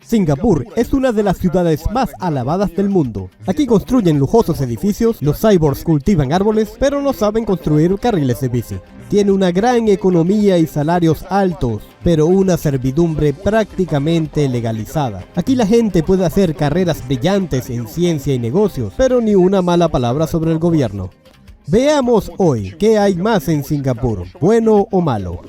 Singapur es una de las ciudades más alabadas del mundo. Aquí construyen lujosos edificios, los cyborgs cultivan árboles, pero no saben construir carriles de bici. Tiene una gran economía y salarios altos, pero una servidumbre prácticamente legalizada. Aquí la gente puede hacer carreras brillantes en ciencia y negocios, pero ni una mala palabra sobre el gobierno. Veamos hoy qué hay más en Singapur, bueno o malo.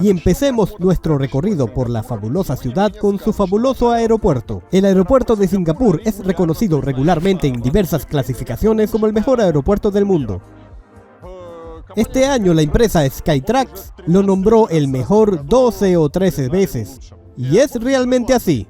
Y empecemos nuestro recorrido por la fabulosa ciudad con su fabuloso aeropuerto. El aeropuerto de Singapur es reconocido regularmente en diversas clasificaciones como el mejor aeropuerto del mundo. Este año la empresa Skytrax lo nombró el mejor 12 o 13 veces. Y es realmente así.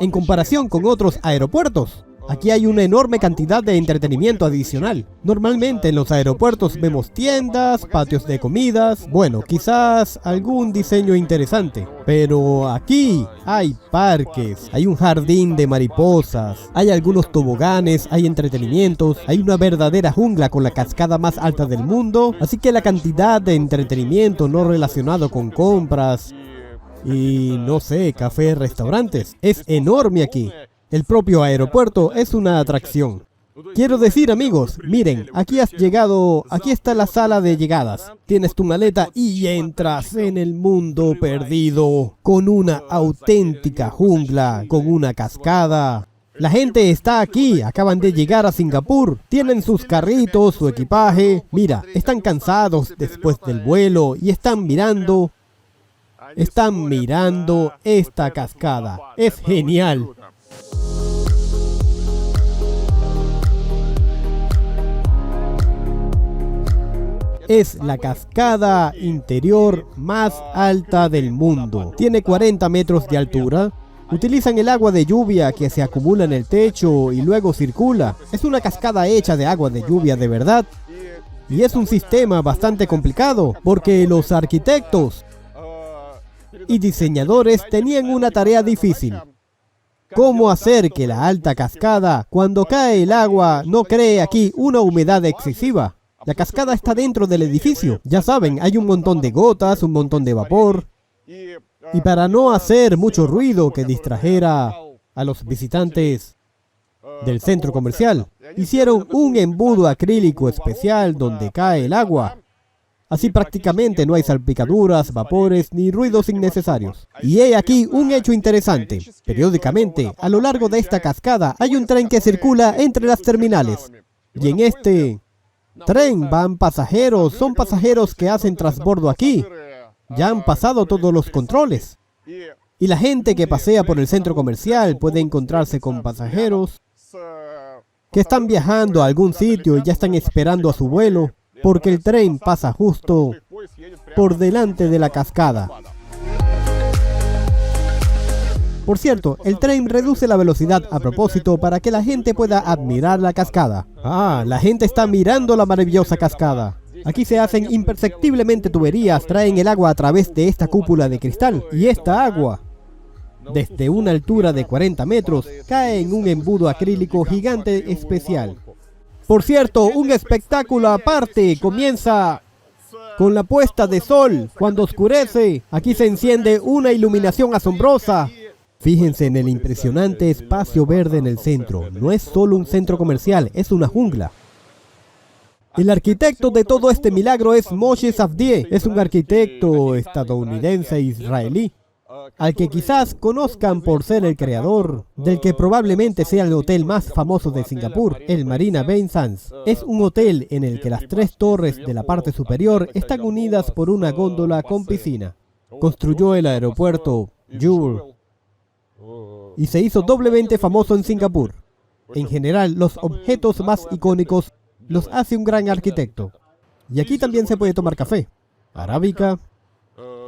En comparación con otros aeropuertos, aquí hay una enorme cantidad de entretenimiento adicional. Normalmente en los aeropuertos vemos tiendas, patios de comidas, bueno, quizás algún diseño interesante. Pero aquí hay parques, hay un jardín de mariposas, hay algunos toboganes, hay entretenimientos, hay una verdadera jungla con la cascada más alta del mundo. Así que la cantidad de entretenimiento no relacionado con compras y no sé, cafés, restaurantes, es enorme aquí. El propio aeropuerto es una atracción. Quiero decir, amigos, miren, aquí has llegado, aquí está la sala de llegadas. Tienes tu maleta y entras en el mundo perdido, con una auténtica jungla, con una cascada. La gente está aquí, acaban de llegar a Singapur, tienen sus carritos, su equipaje. Mira, están cansados después del vuelo y están mirando esta cascada. Es genial. Es la cascada interior más alta del mundo. Tiene 40 metros de altura. Utilizan el agua de lluvia que se acumula en el techo y luego circula. Es una cascada hecha de agua de lluvia de verdad. Y es un sistema bastante complicado porque los arquitectos y diseñadores tenían una tarea difícil. ¿Cómo hacer que la alta cascada, cuando cae el agua, no cree aquí una humedad excesiva? La cascada está dentro del edificio. Ya saben, hay un montón de gotas, un montón de vapor. Y para no hacer mucho ruido que distrajera a los visitantes del centro comercial, hicieron un embudo acrílico especial donde cae el agua. Así prácticamente no hay salpicaduras, vapores ni ruidos innecesarios. Y he aquí un hecho interesante. Periódicamente, a lo largo de esta cascada, hay un tren que circula entre las terminales. Y en este tren van pasajeros, son pasajeros que hacen transbordo aquí. Ya han pasado todos los controles. Y la gente que pasea por el centro comercial puede encontrarse con pasajeros que están viajando a algún sitio y ya están esperando a su vuelo, porque el tren pasa justo por delante de la cascada. Por cierto, el tren reduce la velocidad a propósito para que la gente pueda admirar la cascada. Ah, la gente está mirando la maravillosa cascada. Aquí se hacen imperceptiblemente tuberías, traen el agua a través de esta cúpula de cristal. Y esta agua, desde una altura de 40 metros, cae en un embudo acrílico gigante especial. Por cierto, un espectáculo aparte comienza con la puesta de sol. Cuando oscurece, aquí se enciende una iluminación asombrosa. Fíjense en el impresionante espacio verde en el centro. No es solo un centro comercial, es una jungla. El arquitecto de todo este milagro es Moshe Safdie. Es un arquitecto estadounidense-israelí, al que quizás conozcan por ser el creador del que probablemente sea el hotel más famoso de Singapur, el Marina Bay Sands. Es un hotel en el que las tres torres de la parte superior están unidas por una góndola con piscina. Construyó el aeropuerto Jewel y se hizo doblemente famoso en Singapur. En general, los objetos más icónicos los hace un gran arquitecto. Y aquí también se puede tomar café. Arábica.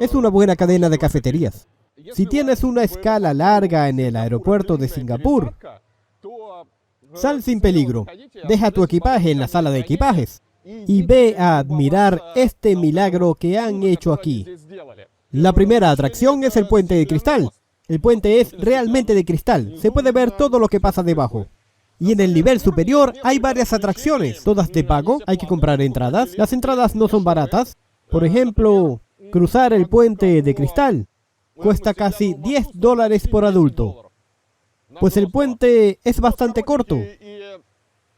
Es una buena cadena de cafeterías. Si tienes una escala larga en el aeropuerto de Singapur, sal sin peligro. Deja tu equipaje en la sala de equipajes. y ve a admirar este milagro que han hecho aquí. La primera atracción es el puente de cristal. El puente es realmente de cristal. Se puede ver todo lo que pasa debajo. Y en el nivel superior hay varias atracciones, todas de pago. Hay que comprar entradas. Las entradas no son baratas. Por ejemplo, cruzar el puente de cristal cuesta casi $10 por adulto. Pues el puente es bastante corto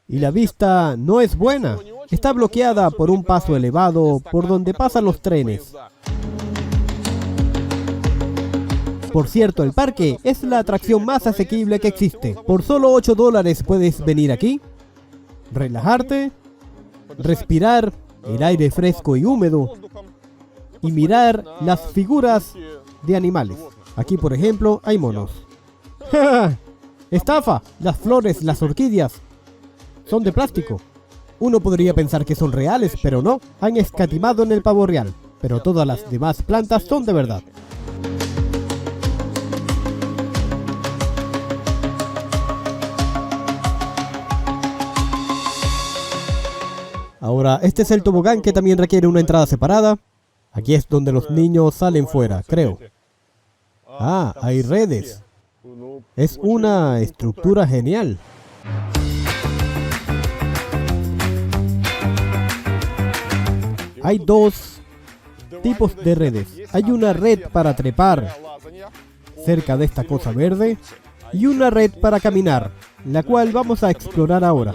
y la vista no es buena. Está bloqueada por un paso elevado por donde pasan los trenes. Por cierto, el parque es la atracción más asequible que existe. Por solo $8 puedes venir aquí, relajarte, respirar el aire fresco y húmedo y mirar las figuras de animales. Aquí, por ejemplo, hay monos. ¡Estafa! Las flores, las orquídeas, son de plástico. Uno podría pensar que son reales, pero no. Han escatimado en el pavo real. Pero todas las demás plantas son de verdad. Ahora, este es el tobogán que también requiere una entrada separada. Aquí es donde los niños salen fuera, creo. Ah, hay redes. Es una estructura genial. Hay dos tipos de redes. Hay una red para trepar cerca de esta cosa verde y una red para caminar, la cual vamos a explorar ahora.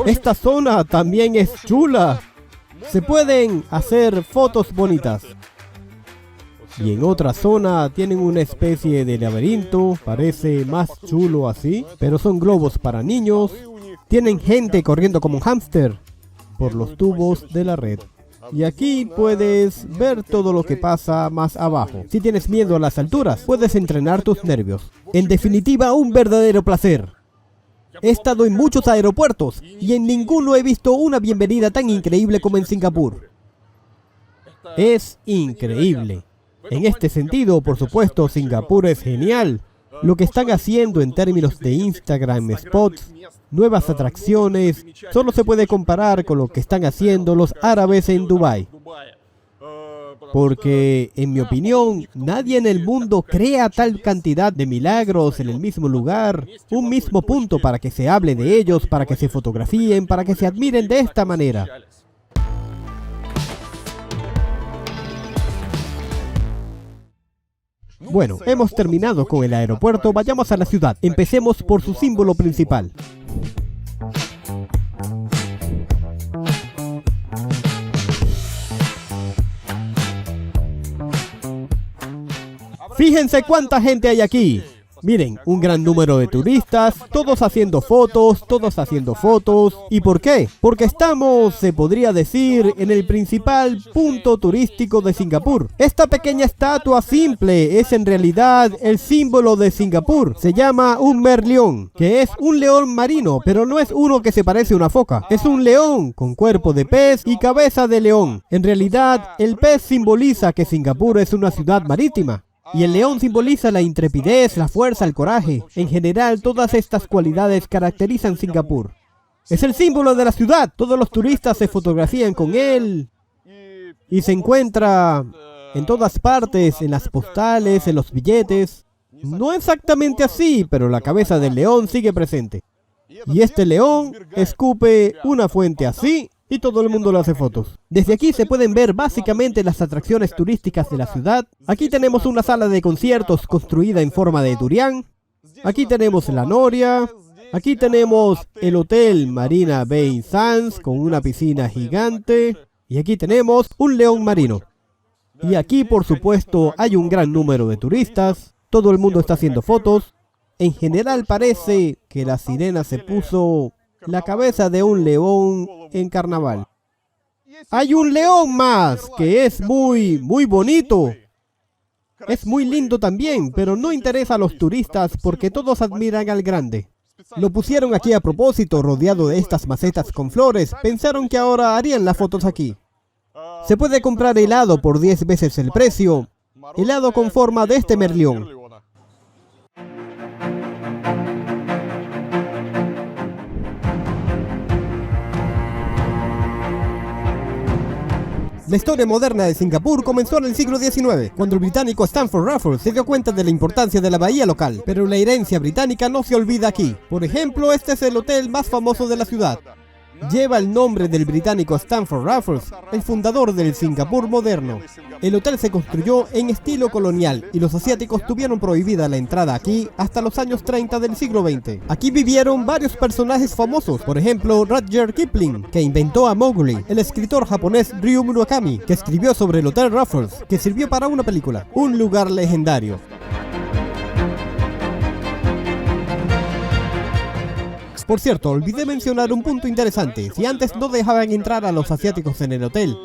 Esta zona también es chula. Se pueden hacer fotos bonitas. Y en otra zona tienen una especie de laberinto. Parece más chulo así. Pero son globos para niños. Tienen gente corriendo como un hámster por los tubos de la red. Y aquí puedes ver todo lo que pasa más abajo. Si tienes miedo a las alturas, puedes entrenar tus nervios. En definitiva, un verdadero placer. He estado en muchos aeropuertos y en ninguno he visto una bienvenida tan increíble como en Singapur. Es increíble. En este sentido, por supuesto, Singapur es genial. Lo que están haciendo en términos de Instagram Spots, nuevas atracciones, solo se puede comparar con lo que están haciendo los árabes en Dubái. Porque, en mi opinión, nadie en el mundo crea tal cantidad de milagros en el mismo lugar, un mismo punto para que se hable de ellos, para que se fotografíen, para que se admiren de esta manera. Bueno, hemos terminado con el aeropuerto, vayamos a la ciudad. Empecemos por su símbolo principal. Fíjense cuánta gente hay aquí. Miren, un gran número de turistas, todos haciendo fotos. ¿Y por qué? Porque estamos, se podría decir, en el principal punto turístico de Singapur. Esta pequeña estatua simple es en realidad el símbolo de Singapur. Se llama un merlión, que es un león marino, pero no es uno que se parece a una foca. Es un león con cuerpo de pez y cabeza de león. En realidad, el pez simboliza que Singapur es una ciudad marítima. Y el león simboliza la intrepidez, la fuerza, el coraje. En general, todas estas cualidades caracterizan Singapur. Es el símbolo de la ciudad. Todos los turistas se fotografían con él. Y se encuentra en todas partes, en las postales, en los billetes. No exactamente así, pero la cabeza del león sigue presente. Y este león escupe una fuente así. Y todo el mundo le hace fotos. Desde aquí se pueden ver básicamente las atracciones turísticas de la ciudad. Aquí tenemos una sala de conciertos construida en forma de durián. Aquí tenemos la noria. Aquí tenemos el Hotel Marina Bay Sands con una piscina gigante. Y aquí tenemos un león marino. Y aquí, por supuesto, hay un gran número de turistas. Todo el mundo está haciendo fotos. En general parece que la sirena se puso la cabeza de un león en carnaval. Hay un león más que es muy bonito. Es muy lindo también, pero no interesa a los turistas porque todos admiran al grande. Lo pusieron aquí a propósito, rodeado de estas macetas con flores. Pensaron que ahora harían las fotos aquí. Se puede comprar helado por 10 veces el precio. Helado con forma de este merlión. La historia moderna de Singapur comenzó en el siglo XIX, cuando el británico Stamford Raffles se dio cuenta de la importancia de la bahía local. Pero la herencia británica no se olvida aquí. Por ejemplo, este es el hotel más famoso de la ciudad. Lleva el nombre del británico Stamford Raffles, el fundador del Singapur moderno. El hotel se construyó en estilo colonial y los asiáticos tuvieron prohibida la entrada aquí hasta los años 30 del siglo XX. Aquí vivieron varios personajes famosos, por ejemplo Rudyard Kipling, que inventó a Mowgli, el escritor japonés Ryu Murakami, que escribió sobre el Hotel Raffles, que sirvió para una película, un lugar legendario. Por cierto, olvidé mencionar un punto interesante. Si antes no dejaban entrar a los asiáticos en el hotel,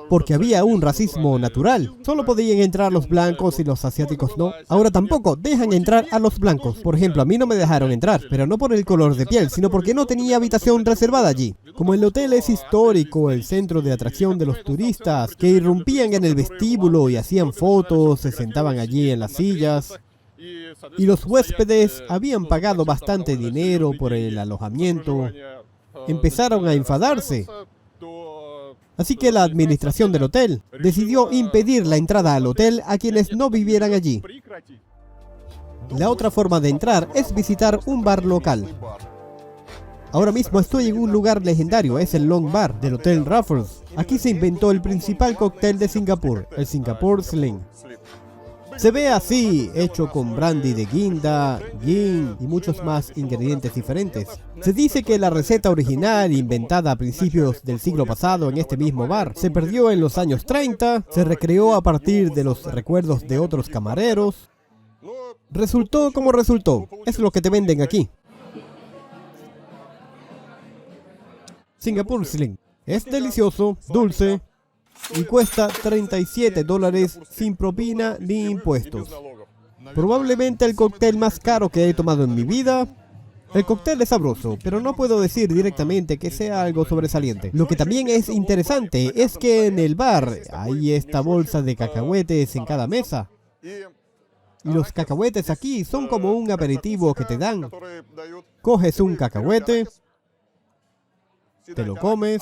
porque había un racismo natural, solo podían entrar los blancos y los asiáticos no. Ahora tampoco dejan entrar a los blancos. Por ejemplo, a mí no me dejaron entrar, pero no por el color de piel, sino porque no tenía habitación reservada allí. Como el hotel es histórico, el centro de atracción de los turistas, que irrumpían en el vestíbulo y hacían fotos, se sentaban allí en las sillas, y los huéspedes habían pagado bastante dinero por el alojamiento, empezaron a enfadarse. Así que la administración del hotel decidió impedir la entrada al hotel a quienes no vivieran allí. La otra forma de entrar es visitar un bar local. Ahora mismo estoy en un lugar legendario, es el Long Bar del Hotel Raffles. Aquí se inventó el principal cóctel de Singapur, el Singapore Sling. Se ve así, hecho con brandy de guinda, gin y muchos más ingredientes diferentes. Se dice que la receta original, inventada a principios del siglo pasado en este mismo bar, se perdió en los años 30, se recreó a partir de los recuerdos de otros camareros. Resultó como resultó, es lo que te venden aquí. Singapore Sling. Es delicioso, dulce, y cuesta $37 sin propina ni impuestos. Probablemente el cóctel más caro que he tomado en mi vida. El cóctel es sabroso, pero no puedo decir directamente que sea algo sobresaliente. Lo que también es interesante es que en el bar hay esta bolsa de cacahuetes en cada mesa. Y los cacahuetes aquí son como un aperitivo que te dan. Coges un cacahuete, te lo comes,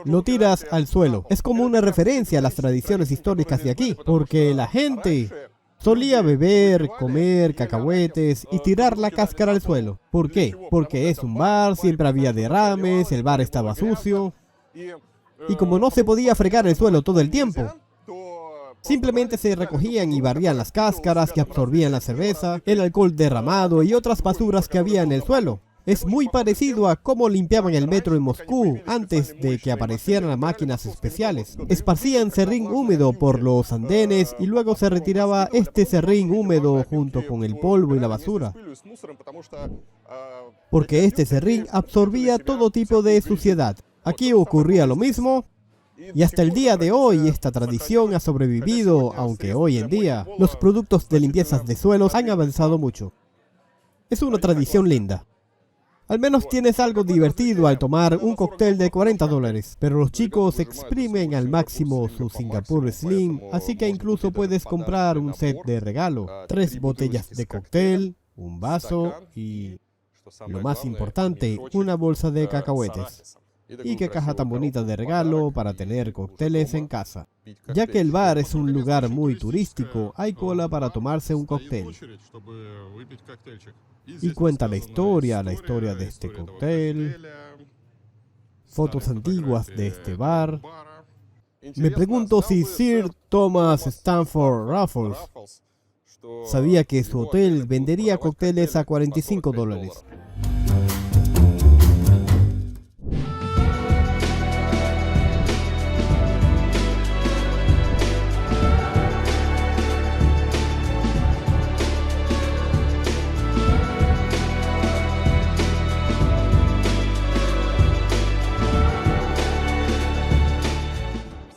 lo tiras al suelo. Es como una referencia a las tradiciones históricas de aquí, porque la gente solía beber, comer cacahuetes y tirar la cáscara al suelo. ¿Por qué? Porque es un bar, siempre había derrames, el bar estaba sucio. Y como no se podía fregar el suelo todo el tiempo, simplemente se recogían y barrían las cáscaras que absorbían la cerveza, el alcohol derramado y otras basuras que había en el suelo. Es muy parecido a cómo limpiaban el metro en Moscú antes de que aparecieran las máquinas especiales. Esparcían serrín húmedo por los andenes y luego se retiraba este serrín húmedo junto con el polvo y la basura, porque este serrín absorbía todo tipo de suciedad. Aquí ocurría lo mismo. Y hasta el día de hoy esta tradición ha sobrevivido, aunque hoy en día los productos de limpieza de suelos han avanzado mucho. Es una tradición linda. Al menos tienes algo divertido al tomar un cóctel de $40, pero los chicos exprimen al máximo su Singapore Sling, así que incluso puedes comprar un set de regalo, 3 botellas de cóctel, un vaso y, lo más importante, una bolsa de cacahuetes. Y qué caja tan bonita de regalo para tener cócteles en casa. Ya que el bar es un lugar muy turístico, hay cola para tomarse un cóctel. Y cuenta la historia de este cóctel, fotos antiguas de este bar. Me pregunto si Sir Thomas Stamford Raffles sabía que su hotel vendería cócteles a $45.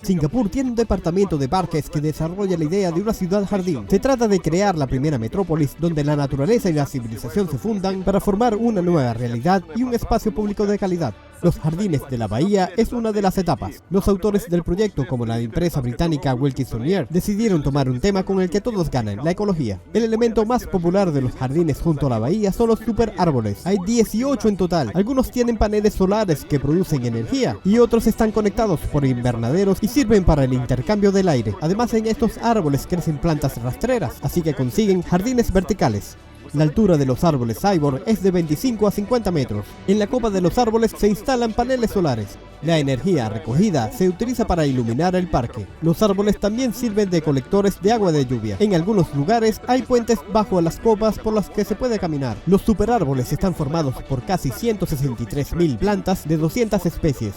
Singapur tiene un departamento de parques que desarrolla la idea de una ciudad jardín. Se trata de crear la primera metrópolis donde la naturaleza y la civilización se fundan para formar una nueva realidad y un espacio público de calidad. Los jardines de la bahía es una de las etapas. Los autores del proyecto, como la empresa británica Wilkinsonian, decidieron tomar un tema con el que todos ganan, la ecología. El elemento más popular de los jardines junto a la bahía son los super árboles. Hay 18 en total. Algunos tienen paneles solares que producen energía y otros están conectados por invernaderos y sirven para el intercambio del aire. Además, en estos árboles crecen plantas rastreras, así que consiguen jardines verticales. La altura de los árboles Cyborg es de 25 a 50 metros. En la copa de los árboles se instalan paneles solares. La energía recogida se utiliza para iluminar el parque. Los árboles también sirven de colectores de agua de lluvia. En algunos lugares hay puentes bajo las copas por las que se puede caminar. Los superárboles están formados por casi 163.000 plantas de 200 especies.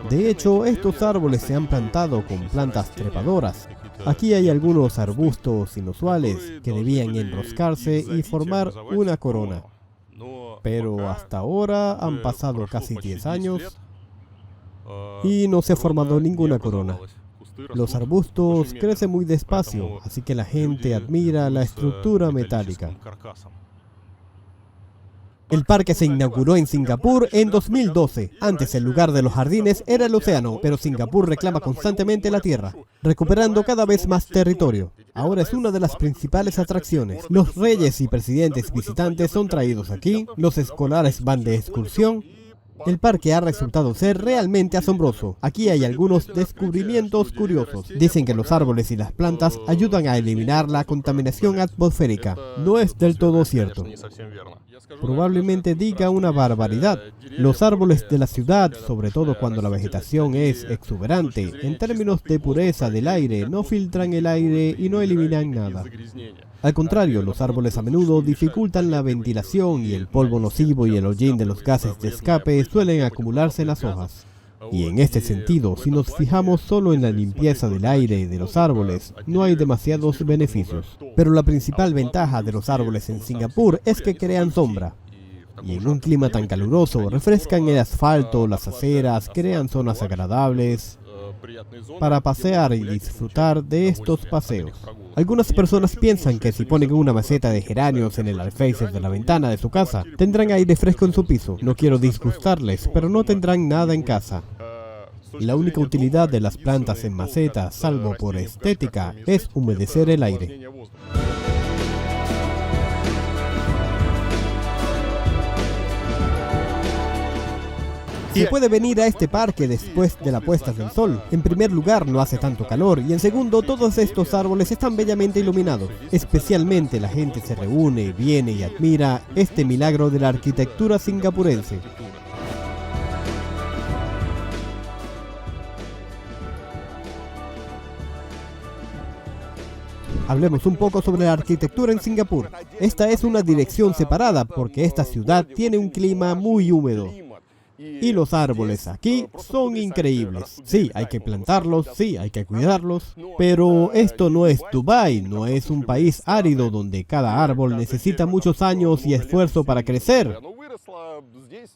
De hecho, estos árboles se han plantado con plantas trepadoras. Aquí hay algunos arbustos inusuales que debían enroscarse y formar una corona. Pero hasta ahora han pasado casi 10 años y no se ha formado ninguna corona. Los arbustos crecen muy despacio, así que la gente admira la estructura metálica. El parque se inauguró en Singapur en 2012. Antes el lugar de los jardines era el océano, pero Singapur reclama constantemente la tierra, recuperando cada vez más territorio. Ahora es una de las principales atracciones. Los reyes y presidentes visitantes son traídos aquí, los escolares van de excursión. El parque ha resultado ser realmente asombroso. Aquí hay algunos descubrimientos curiosos. Dicen que los árboles y las plantas ayudan a eliminar la contaminación atmosférica. No es del todo cierto. Probablemente diga una barbaridad. Los árboles de la ciudad, sobre todo cuando la vegetación es exuberante, en términos de pureza del aire, no filtran el aire y no eliminan nada. Al contrario, los árboles a menudo dificultan la ventilación y el polvo nocivo y el hollín de los gases de escape suelen acumularse en las hojas. Y en este sentido, si nos fijamos solo en la limpieza del aire de los árboles, no hay demasiados beneficios. Pero la principal ventaja de los árboles en Singapur es que crean sombra. Y en un clima tan caluroso, refrescan el asfalto, las aceras, crean zonas agradables para pasear y disfrutar de estos paseos. Algunas personas piensan que si ponen una maceta de geranios en el alféizar de la ventana de su casa, tendrán aire fresco en su piso. No quiero disgustarles, pero no tendrán nada en casa. La única utilidad de las plantas en maceta, salvo por estética, es humedecer el aire. Se puede venir a este parque después de la puesta del sol. En primer lugar, no hace tanto calor y en segundo, todos estos árboles están bellamente iluminados. Especialmente la gente se reúne, viene y admira este milagro de la arquitectura singapurense. Hablemos un poco sobre la arquitectura en Singapur. Esta es una dirección separada porque esta ciudad tiene un clima muy húmedo. Y los árboles aquí son increíbles. Sí, hay que plantarlos, sí, hay que cuidarlos. Pero esto no es Dubái, no es un país árido donde cada árbol necesita muchos años y esfuerzo para crecer.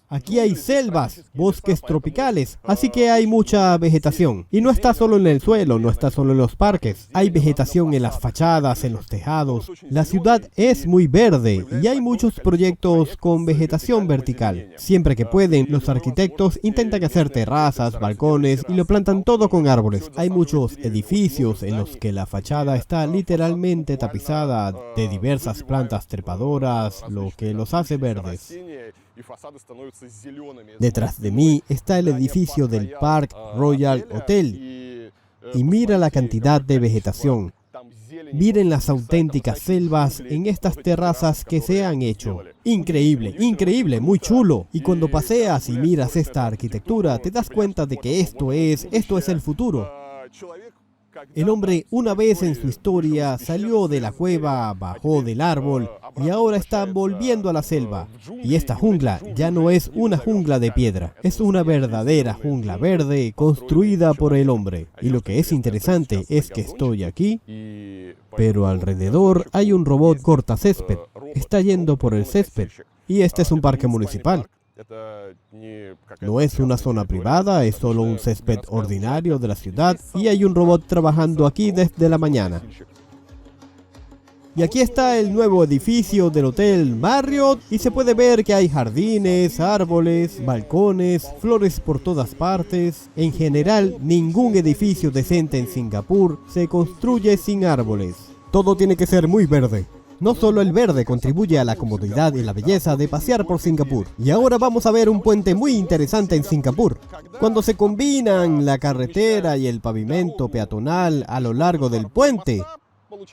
Aquí hay selvas, bosques tropicales, así que hay mucha vegetación. Y no está solo en el suelo, no está solo en los parques. Hay vegetación en las fachadas, en los tejados. La ciudad es muy verde y hay muchos proyectos con vegetación vertical. Siempre que pueden, los arquitectos intentan hacer terrazas, balcones y lo plantan todo con árboles. Hay muchos edificios en los que la fachada está literalmente tapizada de diversas plantas trepadoras, lo que los hace verdes. Detrás de mí está el edificio del Park Royal Hotel y mira la cantidad de vegetación. Miren las auténticas selvas en estas terrazas que se han hecho. Increíble, increíble, muy chulo. Y cuando paseas y miras esta arquitectura, te das cuenta de que esto es el futuro. El hombre una vez en su historia salió de la cueva, bajó del árbol y ahora está volviendo a la selva. Y esta jungla ya no es una jungla de piedra, es una verdadera jungla verde construida por el hombre. Y lo que es interesante es que estoy aquí, pero alrededor hay un robot cortacésped. Está yendo por el césped. Y este es un parque municipal. No es una zona privada, es solo un césped ordinario de la ciudad y hay un robot trabajando aquí desde la mañana. Y aquí está el nuevo edificio del Hotel Marriott y se puede ver que hay jardines, árboles, balcones, flores por todas partes. En general, ningún edificio decente en Singapur se construye sin árboles. Todo tiene que ser muy verde. No solo el verde contribuye a la comodidad y la belleza de pasear por Singapur. Y ahora vamos a ver un puente muy interesante en Singapur. Cuando se combinan la carretera y el pavimento peatonal a lo largo del puente,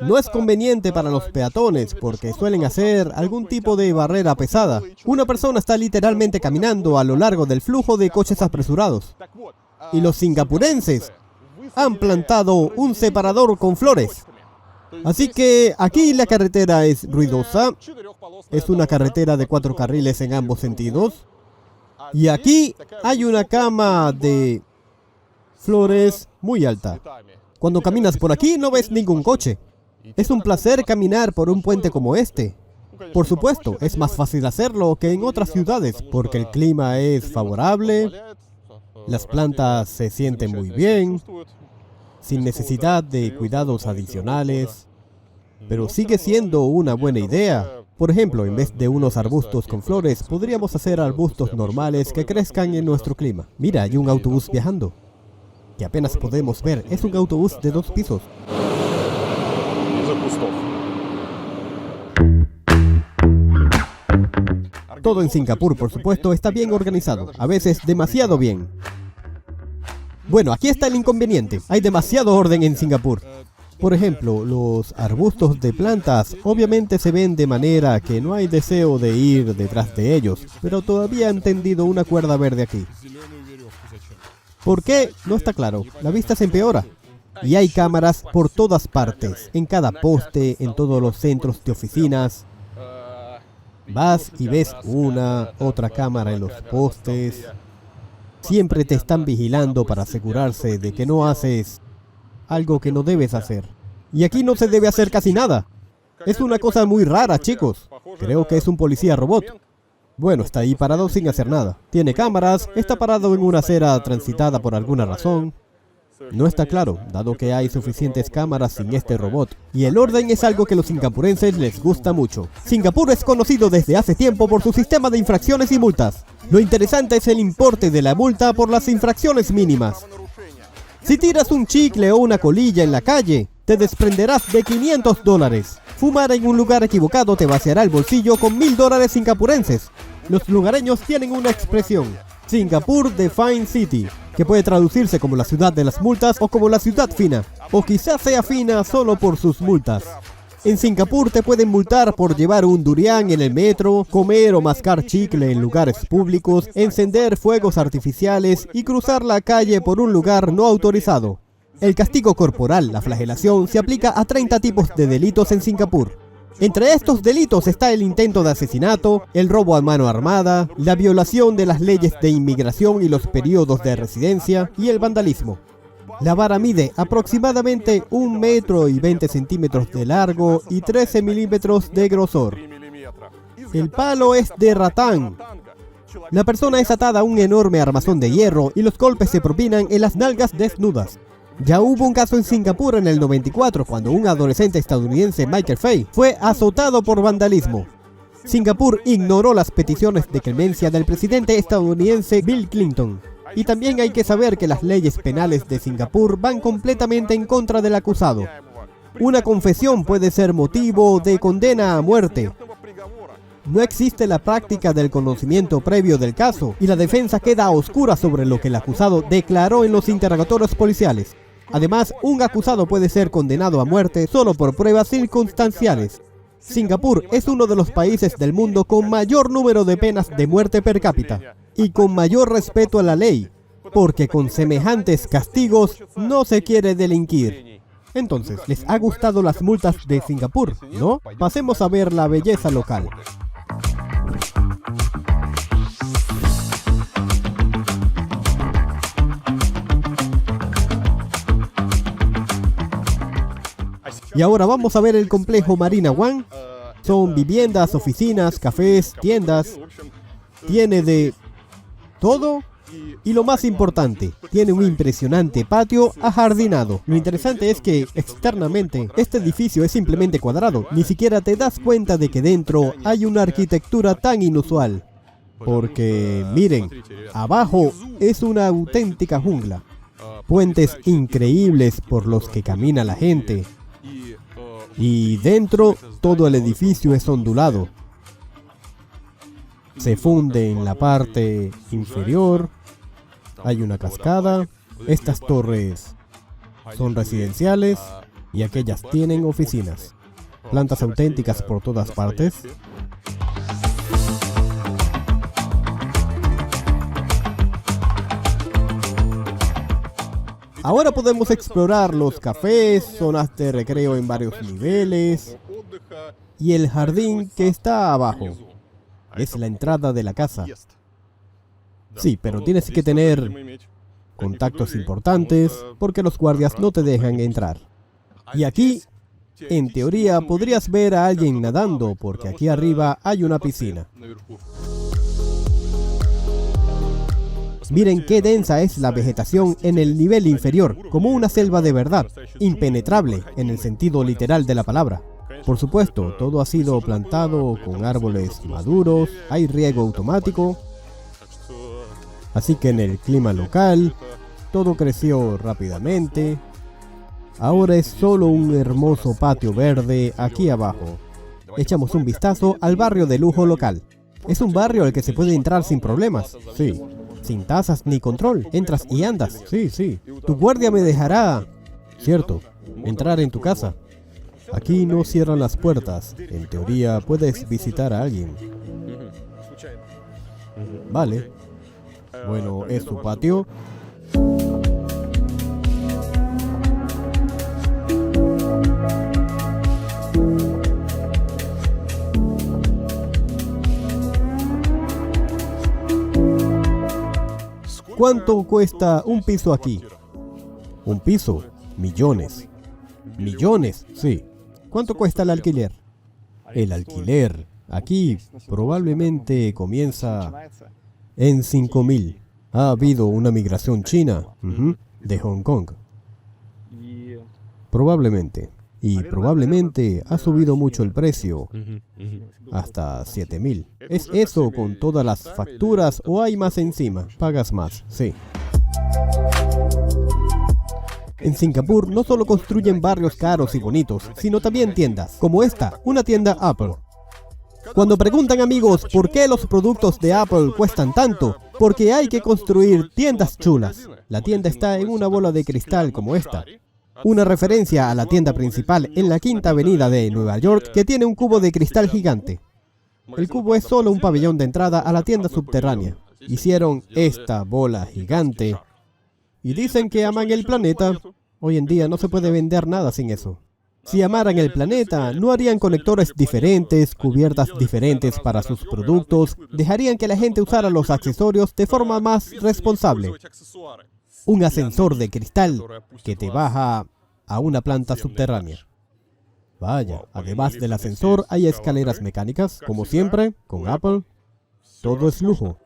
no es conveniente para los peatones porque suelen hacer algún tipo de barrera pesada. Una persona está literalmente caminando a lo largo del flujo de coches apresurados. Y los singapurenses han plantado un separador con flores. Así que aquí la carretera es ruidosa. Es una carretera de 4 carriles en ambos sentidos. Y aquí hay una cama de flores muy alta. Cuando caminas por aquí no ves ningún coche. Es un placer caminar por un puente como este. Por supuesto, es más fácil hacerlo que en otras ciudades porque el clima es favorable, las plantas se sienten muy bien, sin necesidad de cuidados adicionales, pero sigue siendo una buena idea. Por ejemplo, en vez de unos arbustos con flores, podríamos hacer arbustos normales que crezcan en nuestro clima. Mira, hay un autobús viajando, que apenas podemos ver. Es un autobús de 2 pisos. Todo en Singapur, por supuesto, está bien organizado, a veces demasiado bien. Bueno, aquí está el inconveniente. Hay demasiado orden en Singapur. Por ejemplo, los arbustos de plantas obviamente se ven de manera que no hay deseo de ir detrás de ellos, pero todavía han tendido una cuerda verde aquí. ¿Por qué? No está claro. La vista se empeora. Y hay cámaras por todas partes, en cada poste, en todos los centros de oficinas. Vas y ves una, otra cámara en los postes. Siempre te están vigilando para asegurarse de que no haces algo que no debes hacer. Y aquí no se debe hacer casi nada. Es una cosa muy rara, chicos. Creo que es un policía robot. Bueno, está ahí parado sin hacer nada. Tiene cámaras, está parado en una acera transitada por alguna razón. No está claro, dado que hay suficientes cámaras sin este robot. Y el orden es algo que los singapurenses les gusta mucho. Singapur es conocido desde hace tiempo por su sistema de infracciones y multas. Lo interesante es el importe de la multa por las infracciones mínimas. Si tiras un chicle o una colilla en la calle, te desprenderás de $500. Fumar en un lugar equivocado te vaciará el bolsillo con $1000 singapurenses. Los lugareños tienen una expresión: Singapur the Fine City, que puede traducirse como la ciudad de las multas o como la ciudad fina, o quizás sea fina solo por sus multas. En Singapur te pueden multar por llevar un durian en el metro, comer o mascar chicle en lugares públicos, encender fuegos artificiales y cruzar la calle por un lugar no autorizado. El castigo corporal, la flagelación, se aplica a 30 tipos de delitos en Singapur. Entre estos delitos está el intento de asesinato, el robo a mano armada, la violación de las leyes de inmigración y los periodos de residencia y el vandalismo. La vara mide aproximadamente 1,20 m de largo y 13 milímetros de grosor. El palo es de ratán. La persona es atada a un enorme armazón de hierro y los golpes se propinan en las nalgas desnudas. Ya hubo un caso en Singapur en el 94 cuando un adolescente estadounidense, Michael Fay, fue azotado por vandalismo. Singapur ignoró las peticiones de clemencia del presidente estadounidense Bill Clinton. Y también hay que saber que las leyes penales de Singapur van completamente en contra del acusado. Una confesión puede ser motivo de condena a muerte. No existe la práctica del conocimiento previo del caso y la defensa queda a oscuras sobre lo que el acusado declaró en los interrogatorios policiales. Además, un acusado puede ser condenado a muerte solo por pruebas circunstanciales. Singapur es uno de los países del mundo con mayor número de penas de muerte per cápita y con mayor respeto a la ley, porque con semejantes castigos no se quiere delinquir. Entonces, ¿les ha gustado las multas de Singapur? ¿No? Pasemos a ver la belleza local. Y ahora vamos a ver el complejo Marina One. Son viviendas, oficinas, cafés, tiendas. Tiene de todo Y lo más importante, tiene un impresionante patio ajardinado. Lo interesante es que, externamente, este edificio es simplemente cuadrado. Ni siquiera te das cuenta de que dentro hay una arquitectura tan inusual. Porque, miren, abajo es una auténtica jungla. Puentes increíbles por los que camina la gente. Y dentro, todo el edificio es ondulado. Se funde en la parte inferior. Hay una cascada. Estas torres son residenciales y aquellas tienen oficinas. Plantas auténticas por todas partes. Ahora podemos explorar los cafés, zonas de recreo en varios niveles y el jardín que está abajo. Es la entrada de la casa. Sí, pero tienes que tener contactos importantes porque los guardias no te dejan entrar. Y aquí, en teoría, podrías ver a alguien nadando porque aquí arriba hay una piscina. Miren qué densa es la vegetación en el nivel inferior, como una selva de verdad, impenetrable en el sentido literal de la palabra. Por supuesto, todo ha sido plantado con árboles maduros, hay riego automático, así que en el clima local, todo creció rápidamente. Ahora es solo un hermoso patio verde aquí abajo. Echamos un vistazo al barrio de lujo local. Es un barrio al que se puede entrar sin problemas, sí. Sin tasas ni control, entras y andas, sí. Tu guardia me dejará, cierto, entrar en tu casa. Aquí no cierran las puertas, en teoría puedes visitar a alguien. Vale, bueno, es su patio. ¿Cuánto cuesta un piso aquí? Un piso, millones. Millones, sí. ¿Cuánto cuesta el alquiler? El alquiler aquí probablemente comienza en 5.000. Ha habido una migración china de Hong Kong. Probablemente. Y probablemente ha subido mucho el precio, hasta 7.000. ¿Es eso con todas las facturas o hay más encima? Pagas más, sí. En Singapur no solo construyen barrios caros y bonitos, sino también tiendas, como esta, una tienda Apple. Cuando preguntan amigos por qué los productos de Apple cuestan tanto, porque hay que construir tiendas chulas. La tienda está en una bola de cristal como esta. Una referencia a la tienda principal en la Quinta Avenida de Nueva York que tiene un cubo de cristal gigante. El cubo es solo un pabellón de entrada a la tienda subterránea. Hicieron esta bola gigante y dicen que aman el planeta. Hoy en día no se puede vender nada sin eso. Si amaran el planeta, no harían conectores diferentes, cubiertas diferentes para sus productos, dejarían que la gente usara los accesorios de forma más responsable. Un ascensor de cristal que te baja a una planta subterránea. Vaya, además del ascensor hay escaleras mecánicas, como siempre, con Apple. Todo es lujo.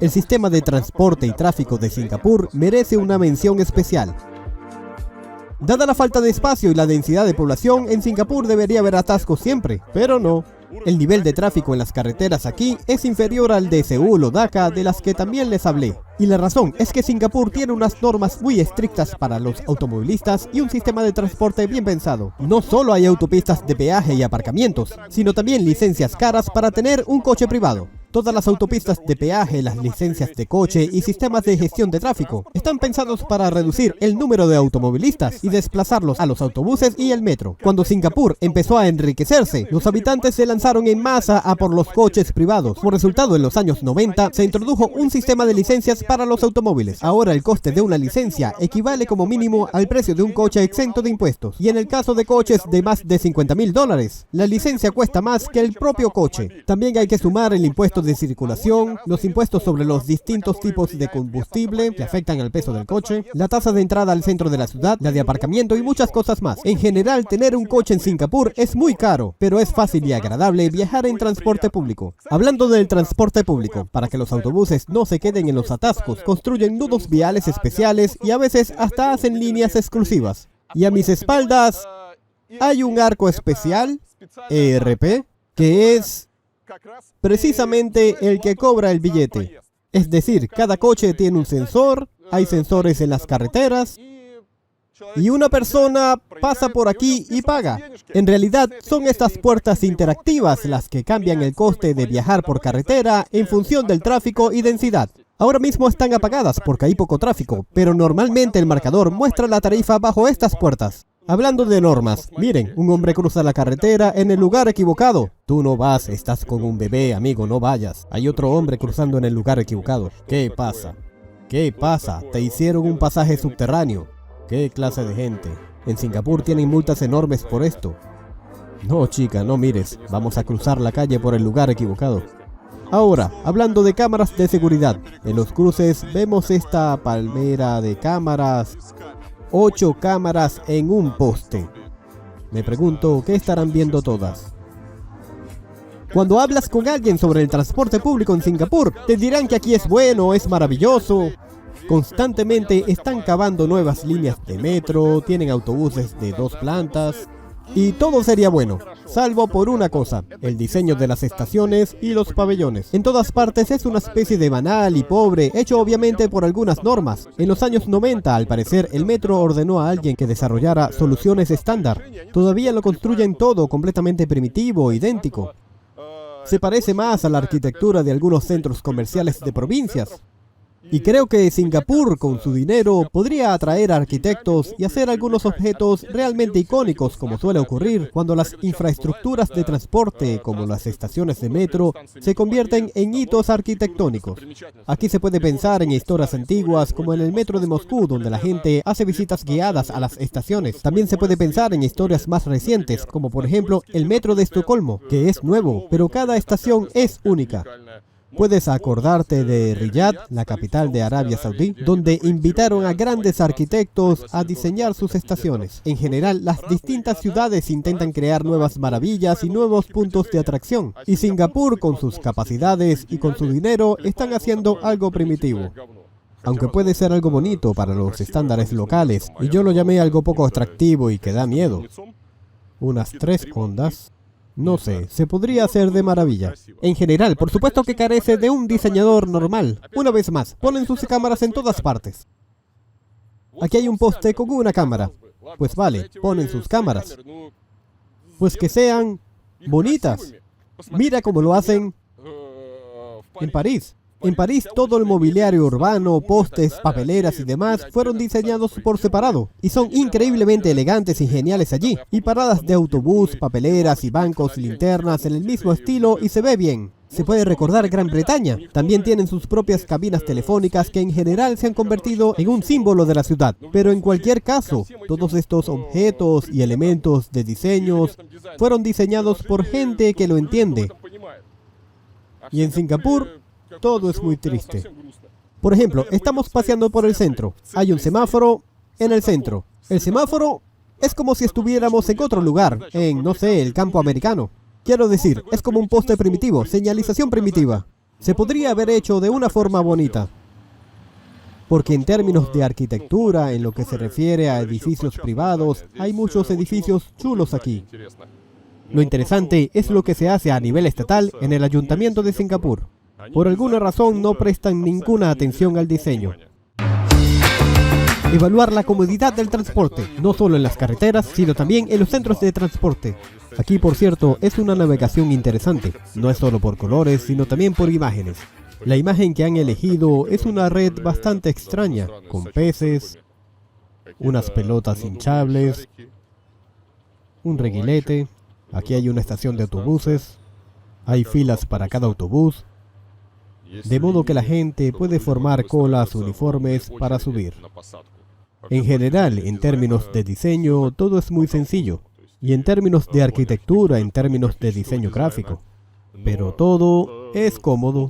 El sistema de transporte y tráfico de Singapur merece una mención especial. Dada la falta de espacio y la densidad de población, en Singapur debería haber atascos siempre, pero no. El nivel de tráfico en las carreteras aquí es inferior al de Seúl o Dhaka, de las que también les hablé. Y la razón es que Singapur tiene unas normas muy estrictas para los automovilistas y un sistema de transporte bien pensado. No solo hay autopistas de peaje y aparcamientos, sino también licencias caras para tener un coche privado. Todas las autopistas de peaje, las licencias de coche y sistemas de gestión de tráfico están pensados para reducir el número de automovilistas y desplazarlos a los autobuses y el metro. Cuando Singapur empezó a enriquecerse, los habitantes se lanzaron en masa a por los coches privados. Como resultado, en los años 90 se introdujo un sistema de licencias para los automóviles. Ahora el coste de una licencia equivale como mínimo al precio de un coche exento de impuestos. Y en el caso de coches de más de $50.000, la licencia cuesta más que el propio coche. También hay que sumar el impuesto impuestos de circulación, los impuestos sobre los distintos tipos de combustible que afectan al peso del coche, la tasa de entrada al centro de la ciudad, la de aparcamiento y muchas cosas más. En general, tener un coche en Singapur es muy caro, pero es fácil y agradable viajar en transporte público. Hablando del transporte público, para que los autobuses no se queden en los atascos, construyen nudos viales especiales y a veces hasta hacen líneas exclusivas. Y a mis espaldas hay un arco especial, ERP, que es precisamente el que cobra el billete. Es decir, cada coche tiene un sensor, hay sensores en las carreteras, y una persona pasa por aquí y paga. En realidad, son estas puertas interactivas las que cambian el coste de viajar por carretera en función del tráfico y densidad. Ahora mismo están apagadas porque hay poco tráfico, pero normalmente el marcador muestra la tarifa bajo estas puertas. Hablando de normas, miren, un hombre cruza la carretera en el lugar equivocado. Tú no vas, estás con un bebé, amigo, no vayas. Hay otro hombre cruzando en el lugar equivocado. ¿Qué pasa? ¿Qué pasa? Te hicieron un pasaje subterráneo. ¿Qué clase de gente? En Singapur tienen multas enormes por esto. No, chica, no mires. Vamos a cruzar la calle por el lugar equivocado. Ahora, hablando de cámaras de seguridad. En los cruces vemos esta palmera de cámaras. 8 cámaras en un poste. Me pregunto, ¿qué estarán viendo todas? Cuando hablas con alguien sobre el transporte público en Singapur, te dirán que aquí es bueno, es maravilloso. Constantemente están cavando nuevas líneas de metro, tienen autobuses de 2 plantas. Y todo sería bueno, salvo por una cosa, el diseño de las estaciones y los pabellones. En todas partes es una especie de banal y pobre, hecho obviamente por algunas normas. En los años 90, al parecer, el metro ordenó a alguien que desarrollara soluciones estándar. Todavía lo construyen todo completamente primitivo, idéntico. Se parece más a la arquitectura de algunos centros comerciales de provincias. Y creo que Singapur, con su dinero, podría atraer a arquitectos y hacer algunos objetos realmente icónicos, como suele ocurrir cuando las infraestructuras de transporte, como las estaciones de metro, se convierten en hitos arquitectónicos. Aquí se puede pensar en historias antiguas, como en el metro de Moscú, donde la gente hace visitas guiadas a las estaciones. También se puede pensar en historias más recientes, como por ejemplo el metro de Estocolmo, que es nuevo, pero cada estación es única. Puedes acordarte de Riyadh, la capital de Arabia Saudí, donde invitaron a grandes arquitectos a diseñar sus estaciones. En general, las distintas ciudades intentan crear nuevas maravillas y nuevos puntos de atracción. Y Singapur, con sus capacidades y con su dinero, están haciendo algo primitivo. Aunque puede ser algo bonito para los estándares locales, y yo lo llamé algo poco atractivo y que da miedo. Unas 3 ondas. No sé, se podría hacer de maravilla. En general, por supuesto que carece de un diseñador normal. Una vez más, ponen sus cámaras en todas partes. Aquí hay un poste con una cámara. Pues vale, ponen sus cámaras. Pues que sean bonitas. Mira cómo lo hacen en París. En París todo el mobiliario urbano, postes, papeleras y demás fueron diseñados por separado y son increíblemente elegantes y geniales allí. Y paradas de autobús, papeleras y bancos y linternas en el mismo estilo y se ve bien. Se puede recordar Gran Bretaña. También tienen sus propias cabinas telefónicas que en general se han convertido en un símbolo de la ciudad. Pero en cualquier caso, todos estos objetos y elementos de diseños fueron diseñados por gente que lo entiende. Y en Singapur todo es muy triste. Por ejemplo, estamos paseando por el centro. Hay un semáforo en el centro. El semáforo es como si estuviéramos en otro lugar, en, no sé, el campo americano. Quiero decir, es como un poste primitivo, señalización primitiva. Se podría haber hecho de una forma bonita. Porque en términos de arquitectura, en lo que se refiere a edificios privados, hay muchos edificios chulos aquí. Lo interesante es lo que se hace a nivel estatal en el Ayuntamiento de Singapur. Por alguna razón no prestan ninguna atención al diseño. Evaluar la comodidad del transporte, no solo en las carreteras, sino también en los centros de transporte. Aquí, por cierto, es una navegación interesante. No es solo por colores, sino también por imágenes. La imagen que han elegido es una red bastante extraña, con peces, unas pelotas hinchables, un reguilete. Aquí hay una estación de autobuses. Hay filas para cada autobús. De modo que la gente puede formar colas uniformes para subir. En general, en términos de diseño, todo es muy sencillo. Y en términos de arquitectura, en términos de diseño gráfico. Pero todo Es cómodo.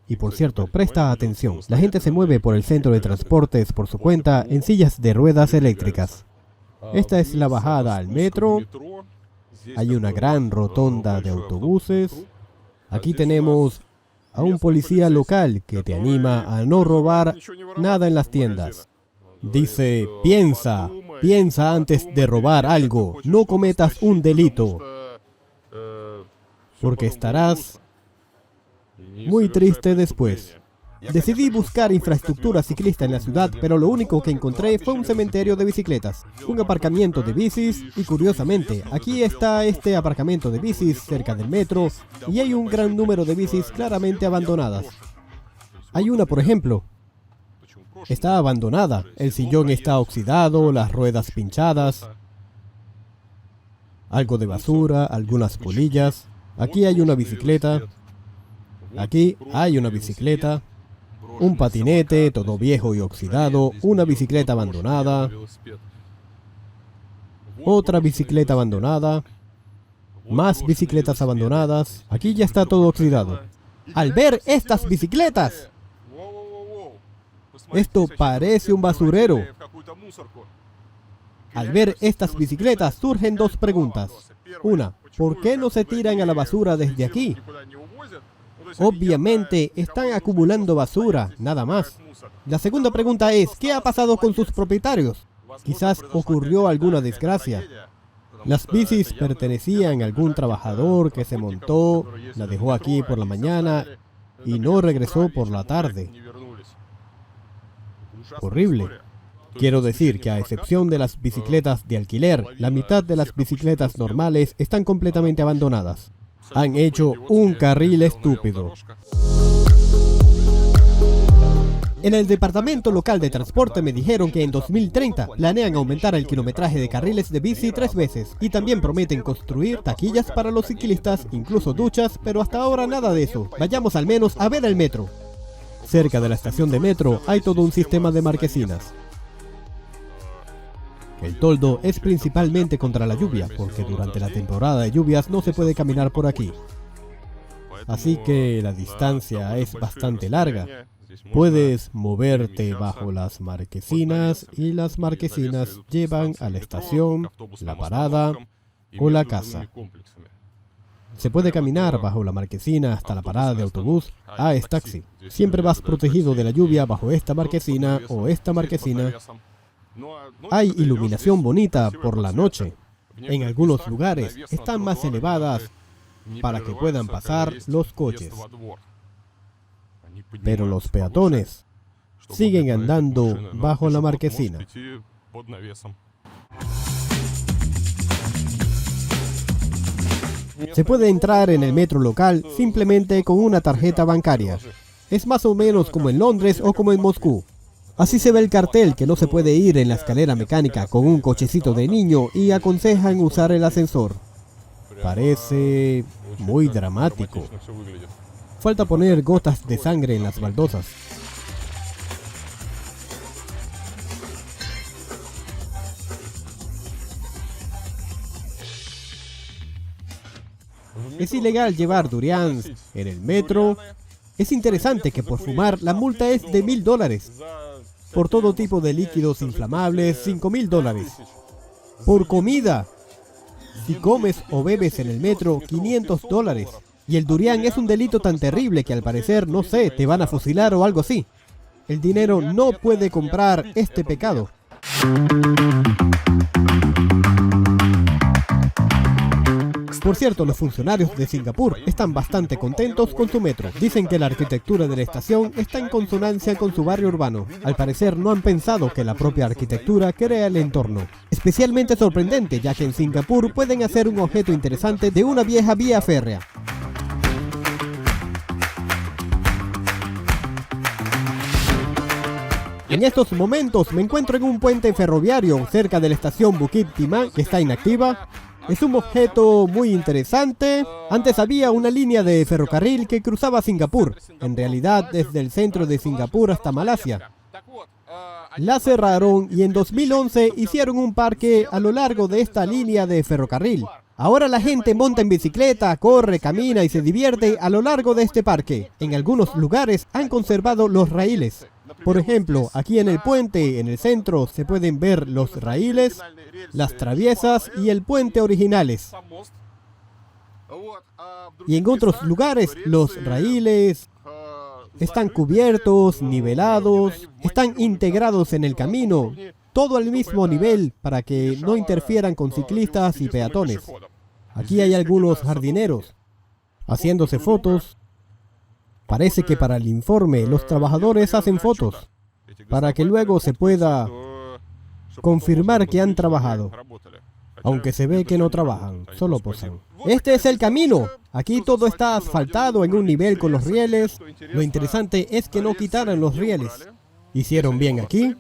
Y por cierto, presta atención, la gente se mueve por el centro de transportes por su cuenta en sillas de ruedas eléctricas. Esta es la bajada al metro. Hay una gran rotonda de autobuses. Aquí tenemos a un policía local que te anima a no robar nada en las tiendas. Dice, piensa antes de robar algo, no cometas un delito, porque estarás muy triste después. Decidí buscar infraestructura ciclista en la ciudad, pero lo único que encontré fue un cementerio de bicicletas, un aparcamiento de bicis y curiosamente, aquí está este aparcamiento de bicis cerca del metro y hay un gran número de bicis claramente abandonadas. Hay una, por ejemplo, está abandonada, el sillón está oxidado, las ruedas pinchadas, algo de basura, algunas polillas. Aquí hay una bicicleta, aquí hay una bicicleta. Un patinete, todo viejo y oxidado, una bicicleta abandonada, otra bicicleta abandonada, más bicicletas abandonadas. Aquí ya está todo oxidado. Al ver estas bicicletas, esto parece un basurero. Al ver estas bicicletas surgen dos preguntas. Una, ¿por qué no se tiran a la basura desde aquí? Obviamente están acumulando basura, nada más. La segunda pregunta es, ¿qué ha pasado con sus propietarios? Quizás ocurrió alguna desgracia. Las bicis pertenecían a algún trabajador que se montó, la dejó aquí por la mañana y no regresó por la tarde. Horrible. Quiero decir que a excepción de las bicicletas de alquiler, la mitad de las bicicletas normales están completamente abandonadas. Han hecho un carril estúpido. En el departamento local de transporte me dijeron que en 2030 planean aumentar el kilometraje de carriles de bici 3 veces y también prometen construir taquillas para los ciclistas, incluso duchas, pero hasta ahora nada de eso. Vayamos al menos a ver el metro. Cerca de la estación de metro hay todo un sistema de marquesinas. El toldo es principalmente contra la lluvia, porque durante la temporada de lluvias no se puede caminar por aquí. Así que la distancia es bastante larga. Puedes moverte bajo las marquesinas y las marquesinas llevan a la estación, la parada o la casa. Se puede caminar bajo la marquesina hasta la parada de autobús. Es taxi. Siempre vas protegido de la lluvia bajo esta marquesina o esta marquesina. Hay iluminación bonita por la noche. En algunos lugares están más elevadas para que puedan pasar los coches. Pero los peatones siguen andando bajo la marquesina. Se puede entrar en el metro local simplemente con una tarjeta bancaria. Es más o menos como en Londres o como en Moscú. Así se ve el cartel que no se puede ir en la escalera mecánica con un cochecito de niño y aconsejan usar el ascensor. Parece muy dramático. Falta poner gotas de sangre en las baldosas. Es ilegal llevar durians en el metro. Es interesante que por fumar la multa es de $1000. Por todo tipo de líquidos inflamables, $5000. Por comida, si comes o bebes en el metro, $500. Y el durian es un delito tan terrible que al parecer, no sé, te van a fusilar o algo así. El dinero no puede comprar este pecado. Por cierto, los funcionarios de Singapur están bastante contentos con su metro. Dicen que la arquitectura de la estación está en consonancia con su barrio urbano. Al parecer no han pensado que la propia arquitectura crea el entorno. Especialmente sorprendente, ya que en Singapur pueden hacer un objeto interesante de una vieja vía férrea. En estos momentos me encuentro en un puente ferroviario cerca de la estación Bukit Timah, que está inactiva. Es un objeto muy interesante. Antes había una línea de ferrocarril que cruzaba Singapur, en realidad desde el centro de Singapur hasta Malasia. La cerraron y en 2011 hicieron un parque a lo largo de esta línea de ferrocarril. Ahora la gente monta en bicicleta, corre, camina y se divierte a lo largo de este parque. En algunos lugares han conservado los raíles. Por ejemplo, aquí en el puente, en el centro, se pueden ver los raíles, las traviesas y el puente originales. Y en otros lugares, los raíles están cubiertos, nivelados, están integrados en el camino, todo al mismo nivel para que no interfieran con ciclistas y peatones. Aquí hay algunos jardineros haciéndose fotos. Parece que para el informe los trabajadores hacen fotos para que luego se pueda confirmar que han trabajado. Aunque se ve que no trabajan, solo posan. Este es el camino. Aquí todo está asfaltado en un nivel con los rieles. Lo interesante es que no quitaran los rieles. ¿Hicieron bien aquí?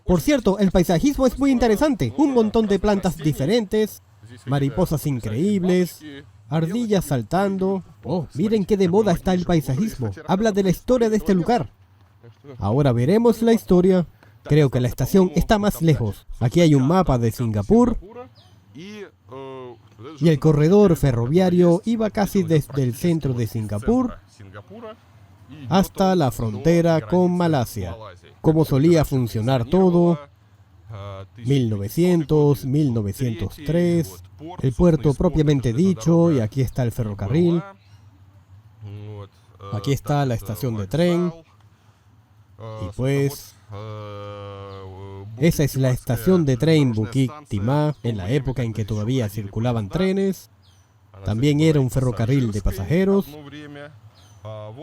Por cierto, el paisajismo es muy interesante. Un montón de plantas diferentes, mariposas increíbles, ardillas saltando. Oh, miren qué de moda está el paisajismo. Habla de la historia de este lugar. Ahora veremos la historia. Creo que la estación está más lejos. Aquí hay un mapa de Singapur. Y el corredor ferroviario iba casi desde el centro de Singapur hasta la frontera con Malasia. Cómo solía funcionar todo. 1900, 1903, el puerto propiamente dicho, y aquí está el ferrocarril. Aquí está la estación de tren. Y pues, esa es la estación de tren Bukit Timah, en la época en que todavía circulaban trenes. También era un ferrocarril de pasajeros.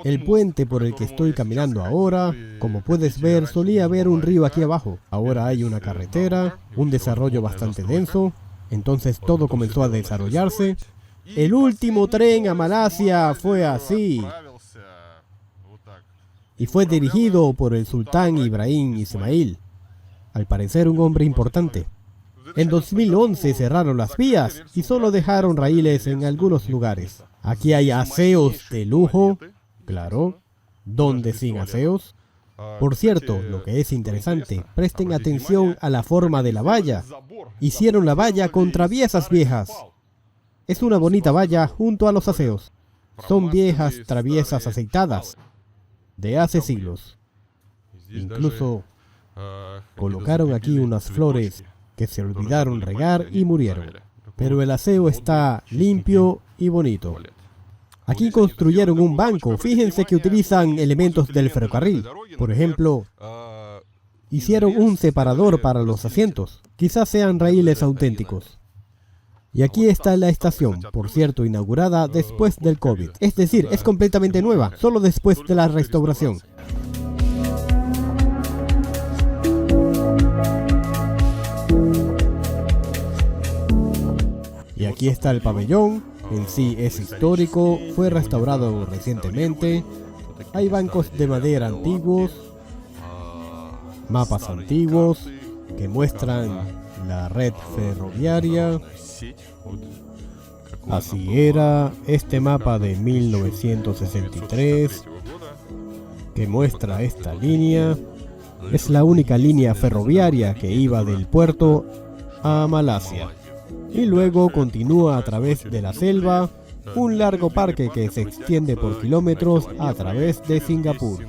El puente por el que estoy caminando ahora, como puedes ver, solía haber un río aquí abajo. Ahora hay una carretera, un desarrollo bastante denso. Entonces todo comenzó a desarrollarse. El último tren a Malasia fue así. Y fue dirigido por el sultán Ibrahim Ismail. Al parecer un hombre importante. En 2011 cerraron las vías y solo dejaron raíles en algunos lugares. Aquí hay aseos de lujo, claro, ¿dónde sin aseos? Por cierto, lo que es interesante, presten atención a la forma de la valla. Hicieron la valla con traviesas viejas. Es una bonita valla junto a los aseos. Son viejas traviesas aceitadas, de hace siglos. Incluso colocaron aquí unas flores que se olvidaron regar y murieron. Pero el aseo está limpio y bonito. Aquí construyeron un banco. Fíjense que utilizan elementos del ferrocarril. Por ejemplo, hicieron un separador para los asientos. Quizás sean raíles auténticos. Y aquí está la estación, por cierto, inaugurada después del COVID. Es decir, es completamente nueva, solo después de la restauración. Y aquí está el pabellón. En sí es histórico, fue restaurado recientemente. Hay bancos de madera antiguos, mapas antiguos que muestran la red ferroviaria. Así era este mapa de 1963 que muestra esta línea. Es la única línea ferroviaria que iba del puerto a Malasia. Y luego continúa a través de la selva, un largo parque que se extiende por kilómetros a través de Singapur.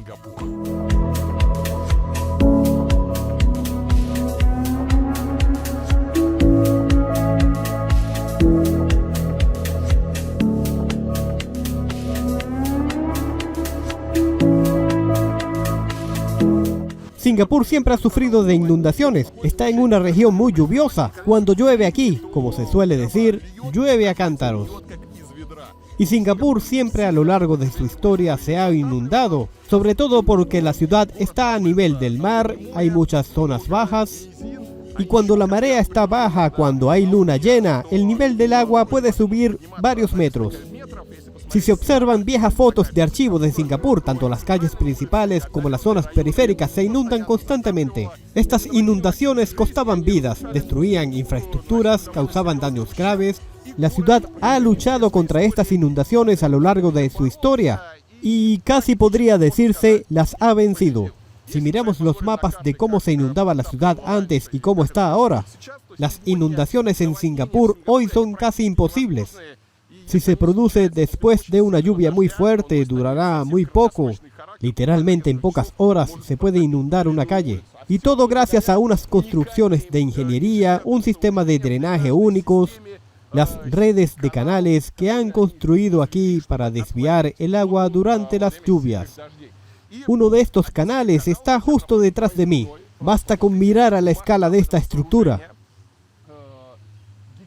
Singapur siempre ha sufrido de inundaciones, está en una región muy lluviosa. Cuando llueve aquí, como se suele decir, llueve a cántaros. Y Singapur siempre a lo largo de su historia se ha inundado, sobre todo porque la ciudad está a nivel del mar, hay muchas zonas bajas. Y cuando la marea está baja, cuando hay luna llena, el nivel del agua puede subir varios metros. Si se observan viejas fotos de archivo de Singapur, tanto las calles principales como las zonas periféricas se inundan constantemente. Estas inundaciones costaban vidas, destruían infraestructuras, causaban daños graves. La ciudad ha luchado contra estas inundaciones a lo largo de su historia y casi podría decirse las ha vencido. Si miramos los mapas de cómo se inundaba la ciudad antes y cómo está ahora, las inundaciones en Singapur hoy son casi imposibles. Si se produce después de una lluvia muy fuerte, durará muy poco. Literalmente en pocas horas se puede inundar una calle. Y todo gracias a unas construcciones de ingeniería, un sistema de drenaje únicos, las redes de canales que han construido aquí para desviar el agua durante las lluvias. Uno de estos canales está justo detrás de mí. Basta con mirar a la escala de esta estructura.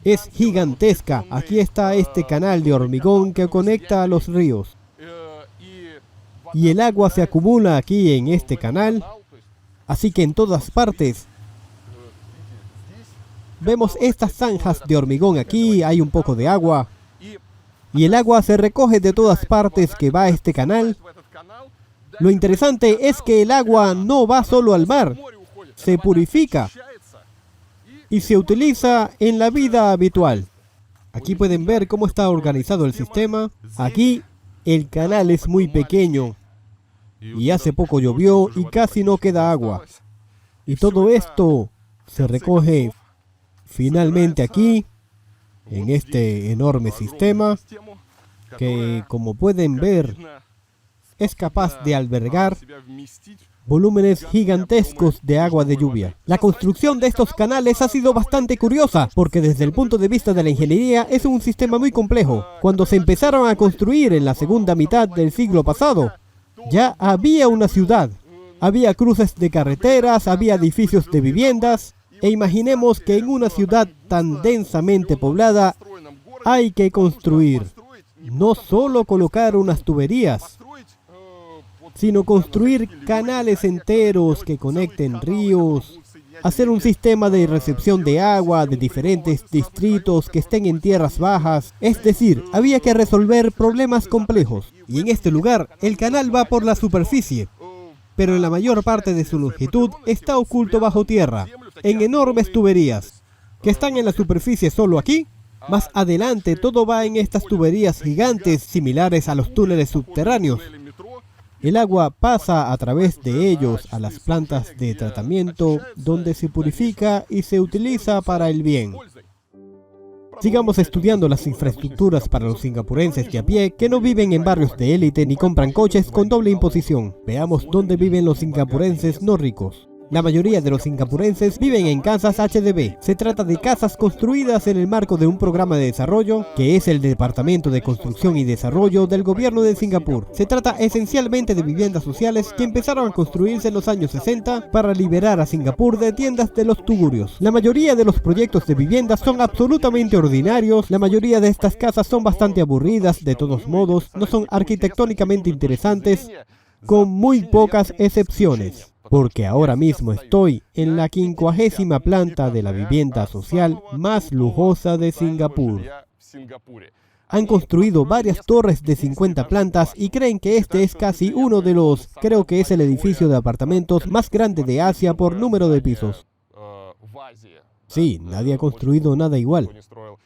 Es gigantesca. Aquí está este canal de hormigón que conecta a los ríos. Y el agua se acumula aquí en este canal. Así que en todas partes vemos estas zanjas de hormigón aquí, hay un poco de agua. Y el agua se recoge de todas partes que va a este canal. Lo interesante es que el agua no va solo al mar, se purifica y se utiliza en la vida habitual. Aquí pueden ver cómo está organizado el sistema. Aquí el canal es muy pequeño y hace poco llovió y casi no queda agua. Y todo esto se recoge finalmente aquí, en este enorme sistema, que como pueden ver, es capaz de albergar volúmenes gigantescos de agua de lluvia. La construcción de estos canales ha sido bastante curiosa, porque desde el punto de vista de la ingeniería es un sistema muy complejo. Cuando se empezaron a construir en la segunda mitad del siglo pasado, ya había una ciudad, había cruces de carreteras, había edificios de viviendas, e imaginemos que en una ciudad tan densamente poblada hay que construir, no solo colocar unas tuberías, sino construir canales enteros que conecten ríos, hacer un sistema de recepción de agua de diferentes distritos que estén en tierras bajas. Es decir, había que resolver problemas complejos. Y en este lugar, el canal va por la superficie, pero en la mayor parte de su longitud está oculto bajo tierra, en enormes tuberías, que están en la superficie solo aquí. Más adelante todo va en estas tuberías gigantes similares a los túneles subterráneos. El agua pasa a través de ellos a las plantas de tratamiento, donde se purifica y se utiliza para el bien. Sigamos estudiando las infraestructuras para los singapurenses de a pie que no viven en barrios de élite ni compran coches con doble imposición. Veamos dónde viven los singapurenses no ricos. La mayoría de los singapurenses viven en casas HDB. Se trata de casas construidas en el marco de un programa de desarrollo que es el Departamento de Construcción y Desarrollo del Gobierno de Singapur. Se trata esencialmente de viviendas sociales que empezaron a construirse en los años 60 para liberar a Singapur de tiendas de los tugurios. La mayoría de los proyectos de viviendas son absolutamente ordinarios. La mayoría de estas casas son bastante aburridas, de todos modos, no son arquitectónicamente interesantes, con muy pocas excepciones. Porque ahora mismo estoy en la 50ª planta de la vivienda social más lujosa de Singapur. Han construido varias torres de 50 plantas y creen que este es casi uno de los, creo que es el edificio de apartamentos más grande de Asia por número de pisos. Sí, nadie ha construido nada igual.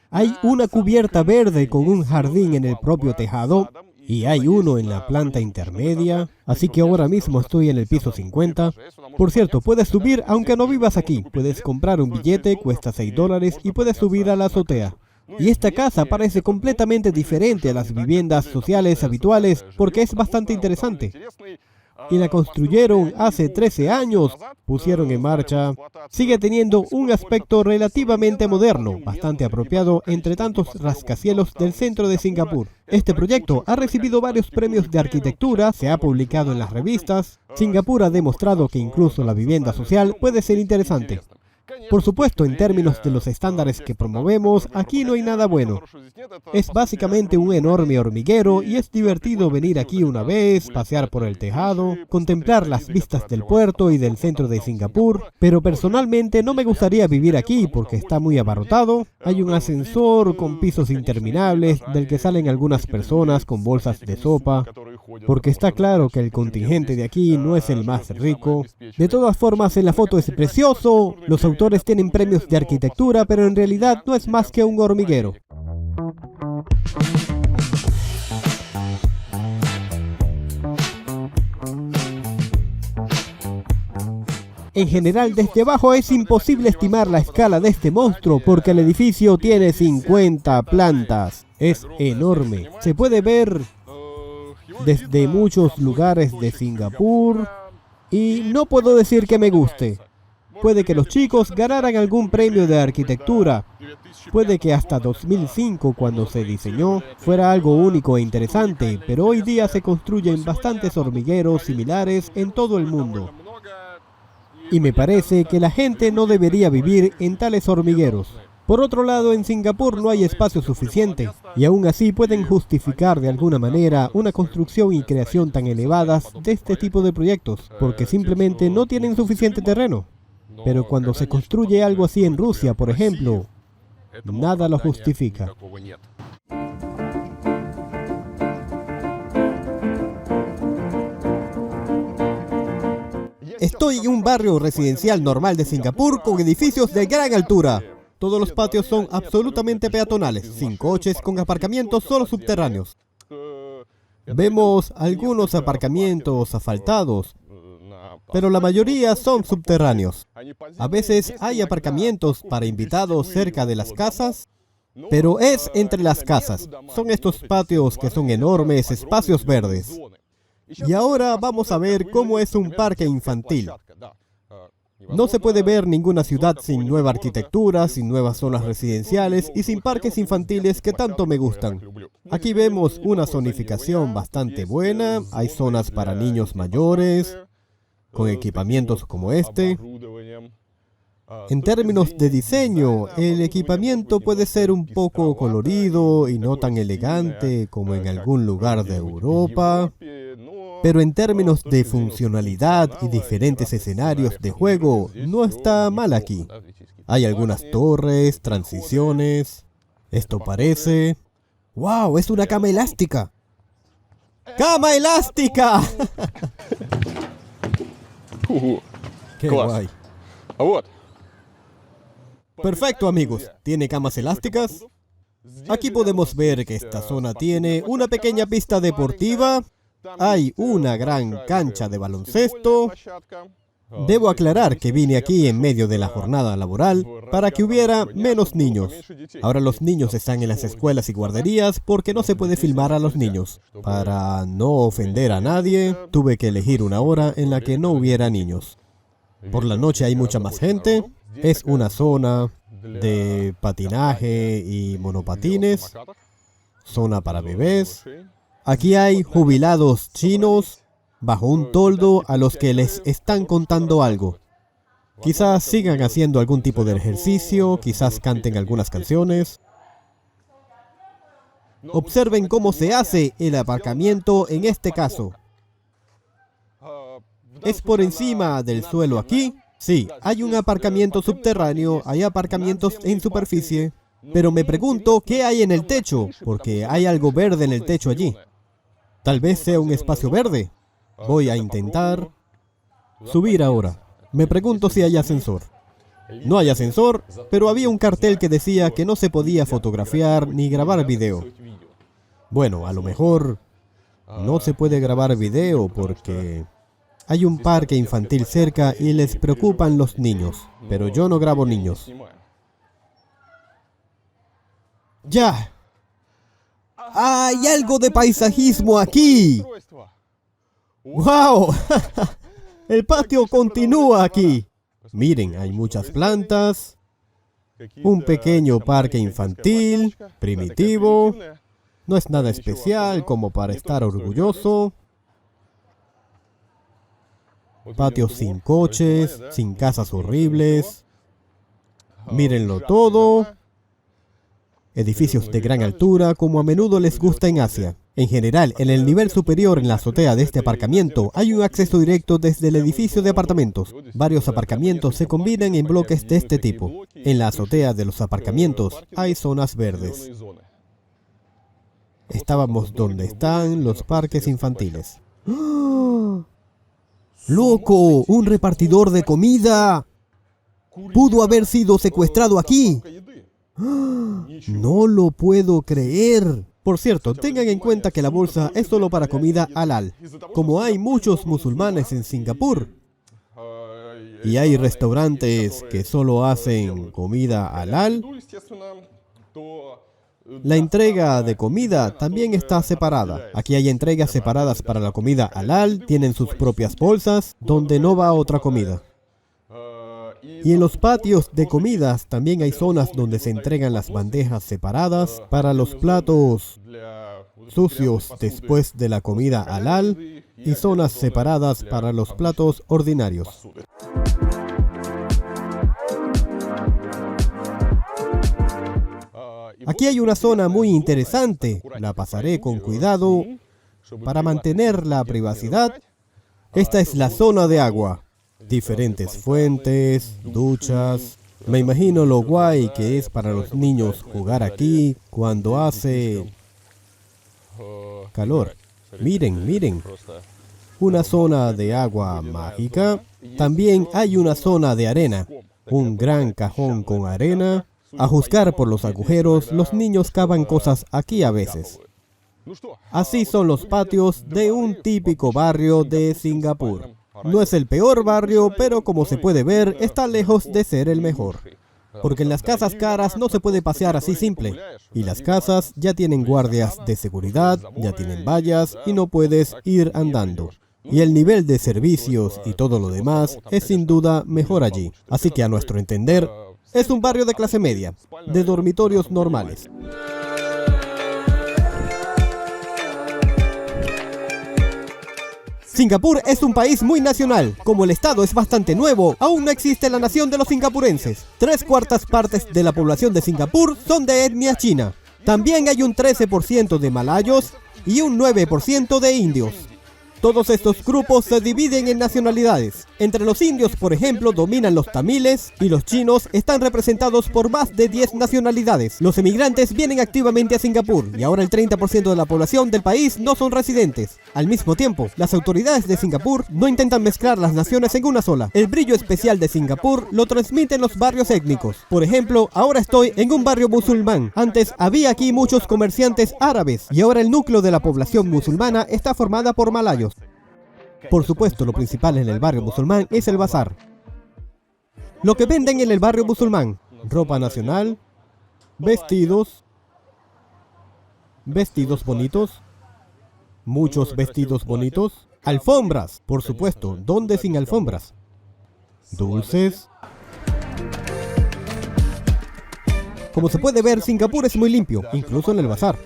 Hay una cubierta verde con un jardín en el propio tejado. Y hay uno en la planta intermedia, así que ahora mismo estoy en el piso 50. Por cierto, puedes subir aunque no vivas aquí. Puedes comprar un billete, cuesta $6 y puedes subir a la azotea. Y esta casa parece completamente diferente a las viviendas sociales habituales porque es bastante interesante. Y la construyeron hace 13 años, pusieron en marcha. Sigue teniendo un aspecto relativamente moderno, bastante apropiado entre tantos rascacielos del centro de Singapur. Este proyecto ha recibido varios premios de arquitectura, se ha publicado en las revistas. Singapur ha demostrado que incluso la vivienda social puede ser interesante. Por supuesto, en términos de los estándares que promovemos, aquí no hay nada bueno. Es básicamente un enorme hormiguero y es divertido venir aquí una vez, pasear por el tejado, contemplar las vistas del puerto y del centro de Singapur, pero personalmente no me gustaría vivir aquí porque está muy abarrotado. Hay un ascensor con pisos interminables del que salen algunas personas con bolsas de sopa, porque está claro que el contingente de aquí no es el más rico. De todas formas, en la foto es precioso, los autores tienen premios de arquitectura, pero en realidad no es más que un hormiguero. En general, desde abajo es imposible estimar la escala de este monstruo porque el edificio tiene 50 plantas. Es enorme. Se puede ver desde muchos lugares de Singapur y no puedo decir que me guste. Puede que los chicos ganaran algún premio de arquitectura. Puede que hasta 2005, cuando se diseñó, fuera algo único e interesante, pero hoy día se construyen bastantes hormigueros similares en todo el mundo. Y me parece que la gente no debería vivir en tales hormigueros. Por otro lado, en Singapur no hay espacio suficiente, y aún así pueden justificar de alguna manera una construcción y creación tan elevadas de este tipo de proyectos, porque simplemente no tienen suficiente terreno. Pero cuando se construye algo así en Rusia, por ejemplo, nada lo justifica. Estoy en un barrio residencial normal de Singapur con edificios de gran altura. Todos los patios son absolutamente peatonales, sin coches, con aparcamientos solo subterráneos. Vemos algunos aparcamientos asfaltados, pero la mayoría son subterráneos. A veces hay aparcamientos para invitados cerca de las casas, pero es entre las casas. Son estos patios que son enormes espacios verdes. Y ahora vamos a ver cómo es un parque infantil. No se puede ver ninguna ciudad sin nueva arquitectura, sin nuevas zonas residenciales y sin parques infantiles que tanto me gustan. Aquí vemos una zonificación bastante buena, hay zonas para niños mayores, con equipamientos como este. En términos de diseño, el equipamiento puede ser un poco colorido y no tan elegante como en algún lugar de Europa. Pero en términos de funcionalidad y diferentes escenarios de juego, no está mal aquí. Hay algunas torres, transiciones. Esto parece... ¡Wow! ¡Es una cama elástica! ¡Cama elástica! ¡Qué guay! Perfecto, amigos. ¿Tiene camas elásticas? Aquí podemos ver que esta zona tiene una pequeña pista deportiva. Hay una gran cancha de baloncesto. Debo aclarar que vine aquí en medio de la jornada laboral para que hubiera menos niños. Ahora los niños están en las escuelas y guarderías porque no se puede filmar a los niños. Para no ofender a nadie, tuve que elegir una hora en la que no hubiera niños. Por la noche hay mucha más gente. Es una zona de patinaje y monopatines. Zona para bebés. Aquí hay jubilados chinos bajo un toldo a los que les están contando algo. Quizás sigan haciendo algún tipo de ejercicio, quizás canten algunas canciones. Observen cómo se hace el aparcamiento en este caso. ¿Es por encima del suelo aquí? Sí, hay un aparcamiento subterráneo, hay aparcamientos en superficie. Pero me pregunto qué hay en el techo, porque hay algo verde en el techo allí. Tal vez sea un espacio verde. Voy a intentar subir ahora. Me pregunto si hay ascensor. No hay ascensor, pero había un cartel que decía que no se podía fotografiar ni grabar video. Bueno, a lo mejor no se puede grabar video porque hay un parque infantil cerca y les preocupan los niños. Pero yo no grabo niños. ¡Ya! ¡Hay algo de paisajismo aquí! ¡Wow! El patio continúa aquí. Miren, hay muchas plantas. Un pequeño parque infantil, primitivo. No es nada especial como para estar orgulloso. Patios sin coches, sin casas horribles. Mírenlo todo. Edificios de gran altura, como a menudo les gusta en Asia. En general, en el nivel superior en la azotea de este aparcamiento, hay un acceso directo desde el edificio de apartamentos. Varios aparcamientos se combinan en bloques de este tipo. En la azotea de los aparcamientos hay zonas verdes. Estábamos donde están los parques infantiles. ¡Oh! ¡Loco! ¡Un repartidor de comida! ¡Pudo haber sido secuestrado aquí! No lo puedo creer. Por cierto, tengan en cuenta que la bolsa es solo para comida halal. Como hay muchos musulmanes en Singapur, Y hay restaurantes que solo hacen comida halal. La entrega de comida también está separada. Aquí hay entregas separadas para la comida halal, tienen sus propias bolsas, donde no va otra comida. Y en los patios de comidas también hay zonas donde se entregan las bandejas separadas para los platos sucios después de la comida halal y zonas separadas para los platos ordinarios. Aquí hay una zona muy interesante, la pasaré con cuidado para mantener la privacidad. Esta es la zona de agua. Diferentes fuentes, duchas. Me imagino lo guay que es para los niños jugar aquí cuando hace calor. Miren, miren. Una zona de agua mágica. También hay una zona de arena. Un gran cajón con arena. A juzgar por los agujeros, los niños cavan cosas aquí a veces. Así son los patios de un típico barrio de Singapur. No es el peor barrio, pero como se puede ver, está lejos de ser el mejor. Porque en las casas caras no se puede pasear así simple. Y las casas ya tienen guardias de seguridad, ya tienen vallas y no puedes ir andando. Y el nivel de servicios y todo lo demás es sin duda mejor allí. Así que a nuestro entender, es un barrio de clase media, de dormitorios normales. Singapur es un país muy nacional. Como el estado es bastante nuevo, aún no existe la nación de los singapurenses. 3/4 partes de la población de Singapur son de etnia china. También hay un 13% de malayos y un 9% de indios. Todos estos grupos se dividen en nacionalidades. Entre los indios, por ejemplo, dominan los tamiles y los chinos están representados por más de 10 nacionalidades. Los emigrantes vienen activamente a Singapur y ahora el 30% de la población del país no son residentes. Al mismo tiempo, las autoridades de Singapur no intentan mezclar las naciones en una sola. El brillo especial de Singapur lo transmiten los barrios étnicos. Por ejemplo, ahora estoy en un barrio musulmán. Antes había aquí muchos comerciantes árabes y ahora el núcleo de la población musulmana está formada por malayos. Por supuesto, lo principal en el barrio musulmán es el bazar. Lo que venden en el barrio musulmán: ropa nacional, vestidos bonitos, muchos vestidos bonitos, alfombras, por supuesto, ¿dónde sin alfombras? Dulces. Como se puede ver, Singapur es muy limpio, incluso en el bazar.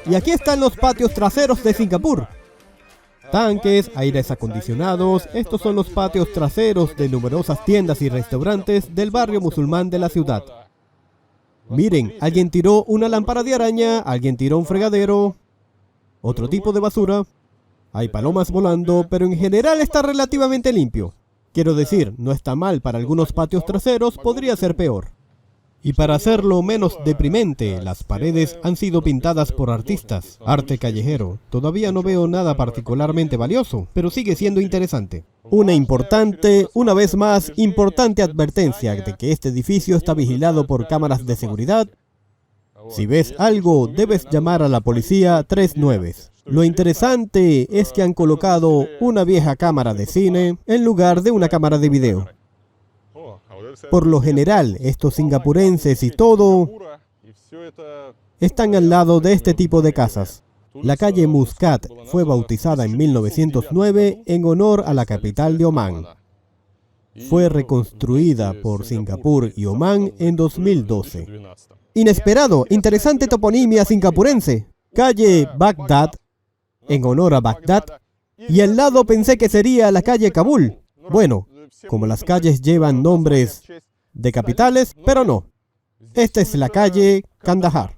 Y aquí están los patios traseros de Singapur. Tanques, aires acondicionados, estos son los patios traseros de numerosas tiendas y restaurantes del barrio musulmán de la ciudad. Miren, alguien tiró una lámpara de araña, alguien tiró un fregadero, otro tipo de basura. Hay palomas volando, pero en general está relativamente limpio. Quiero decir, no está mal para algunos patios traseros, podría ser peor. Y para hacerlo menos deprimente, las paredes han sido pintadas por artistas. Arte callejero. Todavía no veo nada particularmente valioso, pero sigue siendo interesante. Una vez más, importante advertencia de que este edificio está vigilado por cámaras de seguridad. Si ves algo, debes llamar a la policía 39. Lo interesante es que han colocado una vieja cámara de cine en lugar de una cámara de video. Por lo general, estos singapurenses y todo están al lado de este tipo de casas. La calle Muscat fue bautizada en 1909 en honor a la capital de Omán. Fue reconstruida por Singapur y Omán en 2012. Inesperado, interesante toponimia singapurense. Calle Bagdad, en honor a Bagdad, y al lado pensé que sería la calle Kabul. Bueno, como las calles llevan nombres de capitales, pero no. Esta es la calle Kandahar.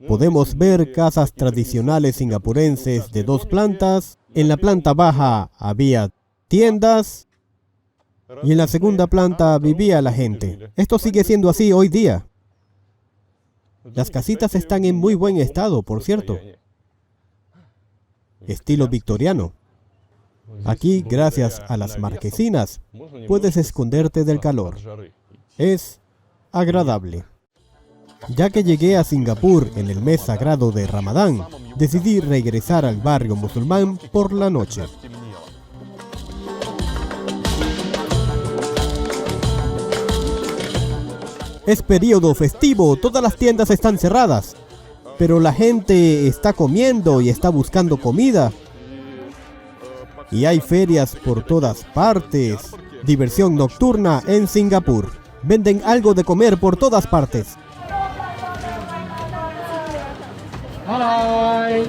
Podemos ver casas tradicionales singapurenses de 2 plantas. En la planta baja había tiendas y en la segunda planta vivía la gente. Esto sigue siendo así hoy día. Las casitas están en muy buen estado, por cierto. Estilo victoriano. Aquí, gracias a las marquesinas, puedes esconderte del calor. Es agradable. Ya que llegué a Singapur en el mes sagrado de Ramadán, decidí regresar al barrio musulmán por la noche. Es periodo festivo, todas las tiendas están cerradas, pero la gente está comiendo y está buscando comida. Y hay ferias por todas partes. Diversión nocturna en Singapur. Venden algo de comer por todas partes. Hai,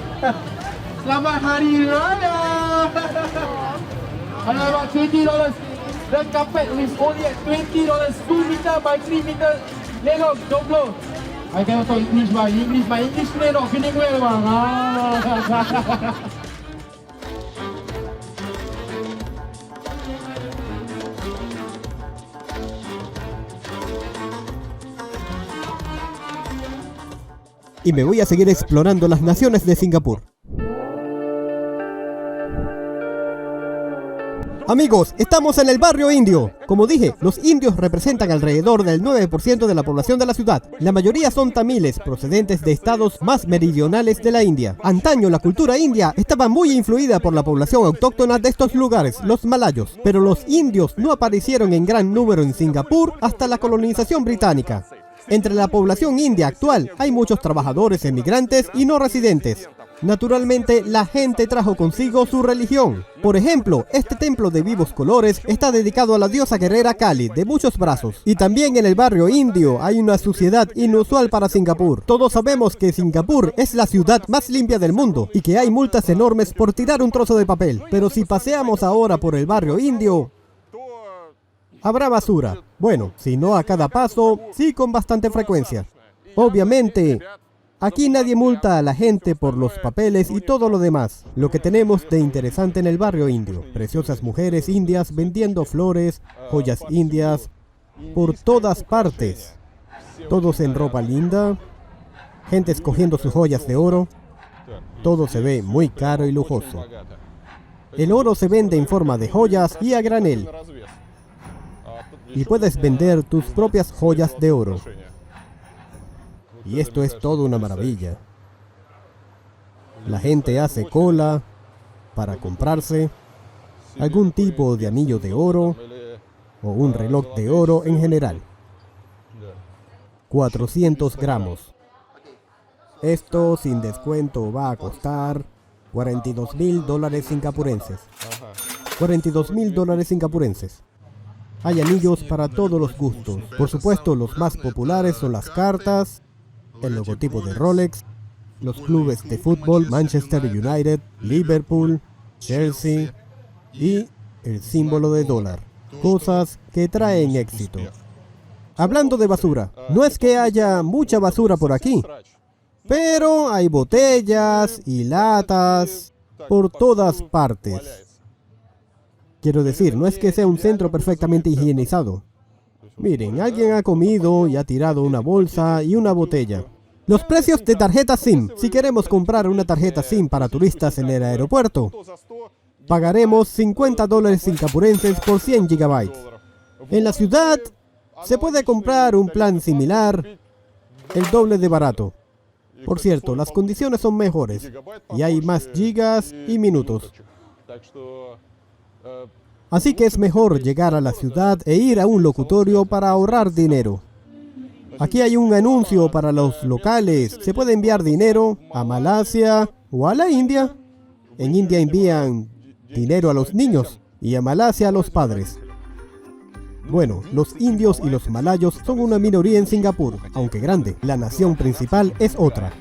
selamat hari raya. Alamak, $20. The carpet is only at $20. 2 meter by 3 meter. Lelok, jomblo. I cannot talk English, bang. English lelok, kena well, bang. Y me voy a seguir explorando las naciones de Singapur. Amigos, estamos en el barrio indio. Como dije, los indios representan alrededor del 9% de la población de la ciudad. La mayoría son tamiles, procedentes de estados más meridionales de la India. Antaño, la cultura india estaba muy influida por la población autóctona de estos lugares, los malayos. Pero los indios no aparecieron en gran número en Singapur hasta la colonización británica. Entre la población india actual hay muchos trabajadores emigrantes y no residentes. Naturalmente, la gente trajo consigo su religión. Por ejemplo, este templo de vivos colores está dedicado a la diosa guerrera Kali, de muchos brazos. Y también en el barrio indio hay una suciedad inusual para Singapur. Todos sabemos que Singapur es la ciudad más limpia del mundo y que hay multas enormes por tirar un trozo de papel. Pero si paseamos ahora por el barrio indio, habrá basura. Bueno, si no a cada paso, sí con bastante frecuencia. Obviamente, aquí nadie multa a la gente por los papeles y todo lo demás. Lo que tenemos de interesante en el barrio indio. Preciosas mujeres indias vendiendo flores, joyas indias, por todas partes. Todos en ropa linda, gente escogiendo sus joyas de oro. Todo se ve muy caro y lujoso. El oro se vende en forma de joyas y a granel. Y puedes vender tus propias joyas de oro. Y esto es todo una maravilla. La gente hace cola para comprarse algún tipo de anillo de oro o un reloj de oro en general. 400 gramos. Esto sin descuento va a costar $42,000 singapurenses. $42,000 singapurenses. Hay anillos para todos los gustos. Por supuesto, los más populares son las cartas, el logotipo de Rolex, los clubes de fútbol Manchester United, Liverpool, Chelsea y el símbolo de dólar. Cosas que traen éxito. Hablando de basura, no es que haya mucha basura por aquí, pero hay botellas y latas por todas partes. Quiero decir, no es que sea un centro perfectamente higienizado. Miren, alguien ha comido y ha tirado una bolsa y una botella. Los precios de tarjetas SIM. Si queremos comprar una tarjeta SIM para turistas en el aeropuerto, pagaremos $50 singapurenses por 100 GB. En la ciudad, se puede comprar un plan similar, el doble de barato. Por cierto, las condiciones son mejores y hay más gigas y minutos. Así que es mejor llegar a la ciudad e ir a un locutorio para ahorrar dinero. Aquí hay un anuncio para los locales. Se puede enviar dinero a Malasia o a la India. En India envían dinero a los niños y a Malasia a los padres. Bueno, los indios y los malayos son una minoría en Singapur, aunque grande. La nación principal es otra.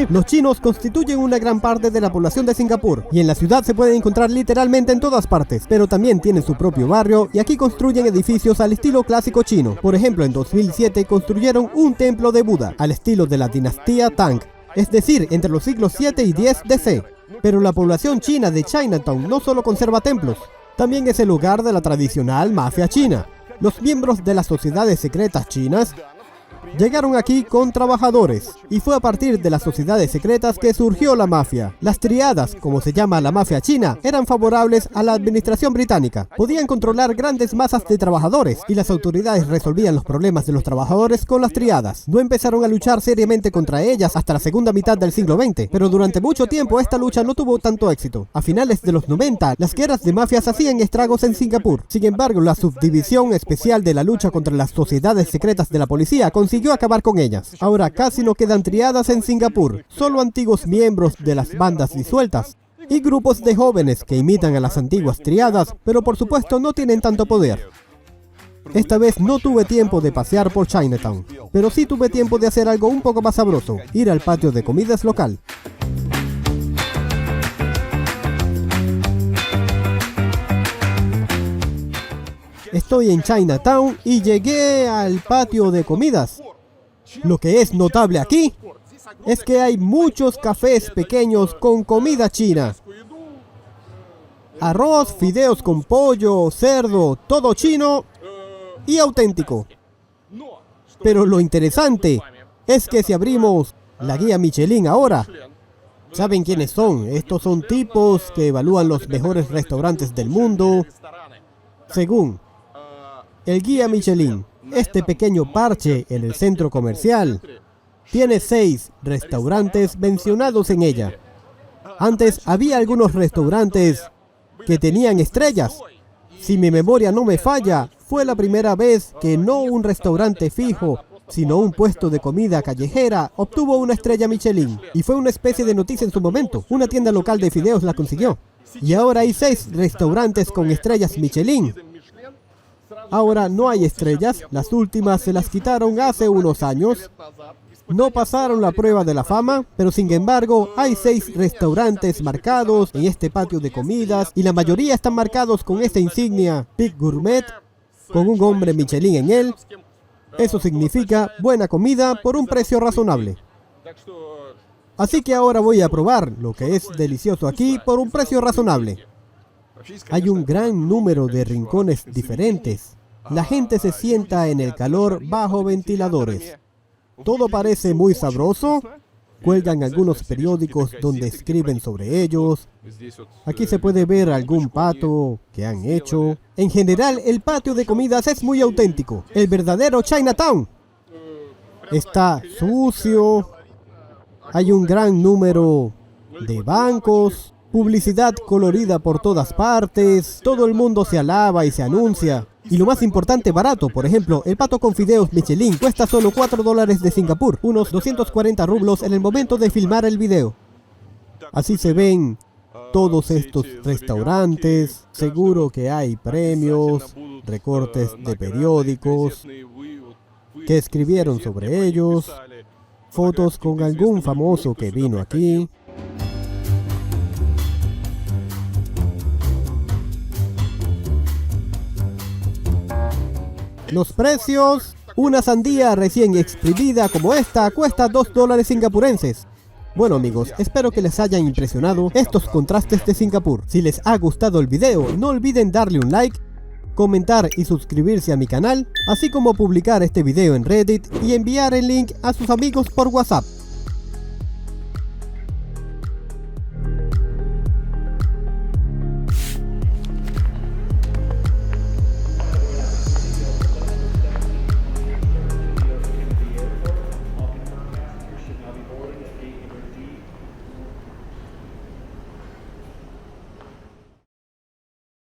Los chinos constituyen una gran parte de la población de Singapur y en la ciudad se pueden encontrar literalmente en todas partes, pero también tienen su propio barrio y aquí construyen edificios al estilo clásico chino. Por ejemplo, en 2007 construyeron un templo de Buda al estilo de la dinastía Tang, es decir, entre los siglos 7 y 10 DC. Pero la población china de Chinatown no solo conserva templos, también es el lugar de la tradicional mafia china. Los miembros de las sociedades secretas chinas Llegaron aquí con trabajadores, y fue a partir de las sociedades secretas que surgió la mafia. Las triadas, como se llama la mafia china, eran favorables a la administración británica. Podían controlar grandes masas de trabajadores, y las autoridades resolvían los problemas de los trabajadores con las triadas. No empezaron a luchar seriamente contra ellas hasta la segunda mitad del siglo XX, pero durante mucho tiempo esta lucha no tuvo tanto éxito. A finales de los 90, las guerras de mafias hacían estragos en Singapur. Sin embargo, la subdivisión especial de la lucha contra las sociedades secretas de la policía consiguió acabar con ellas. Ahora casi no quedan triadas en Singapur, solo antiguos miembros de las bandas disueltas y grupos de jóvenes que imitan a las antiguas triadas, pero por supuesto no tienen tanto poder. Esta vez no tuve tiempo de pasear por Chinatown, pero sí tuve tiempo de hacer algo un poco más sabroso, ir al patio de comidas local. Estoy en Chinatown y llegué al patio de comidas. Lo que es notable aquí es que hay muchos cafés pequeños con comida china. Arroz, fideos con pollo, cerdo, todo chino y auténtico. Pero lo interesante es que si abrimos la guía Michelin ahora, ¿saben quiénes son? Estos son tipos que evalúan los mejores restaurantes del mundo según el guía Michelin. Este pequeño parche en el centro comercial tiene 6 restaurantes mencionados en ella. Antes había algunos restaurantes que tenían estrellas. Si mi memoria no me falla, fue la primera vez que no un restaurante fijo, sino un puesto de comida callejera obtuvo una estrella Michelin. Y fue una especie de noticia en su momento. Una tienda local de fideos la consiguió. Y ahora hay 6 restaurantes con estrellas Michelin. Ahora no hay estrellas, las últimas se las quitaron hace unos años. No pasaron la prueba de la fama, pero sin embargo hay 6 restaurantes marcados en este patio de comidas y la mayoría están marcados con esta insignia Big Gourmet, con un hombre Michelin en él. Eso significa buena comida por un precio razonable. Así que ahora voy a probar lo que es delicioso aquí por un precio razonable. Hay un gran número de rincones diferentes. La gente se sienta en el calor bajo ventiladores. Todo parece muy sabroso. Cuelgan algunos periódicos donde escriben sobre ellos. Aquí se puede ver algún pato que han hecho. En general, el patio de comidas es muy auténtico. El verdadero Chinatown. Está sucio. Hay un gran número de bancos. Publicidad colorida por todas partes, todo el mundo se alaba y se anuncia. Y lo más importante, barato. Por ejemplo, el pato con fideos Michelin cuesta solo $4 de Singapur, unos 240 rublos en el momento de filmar el video. Así se ven todos estos restaurantes. Seguro que hay premios, recortes de periódicos que escribieron sobre ellos, fotos con algún famoso que vino aquí. Los precios: una sandía recién exprimida como esta cuesta $2 singapurenses. Bueno amigos, espero que les hayan impresionado estos contrastes de Singapur. Si les ha gustado el video, no olviden darle un like, comentar y suscribirse a mi canal, así como publicar este video en Reddit y enviar el link a sus amigos por WhatsApp.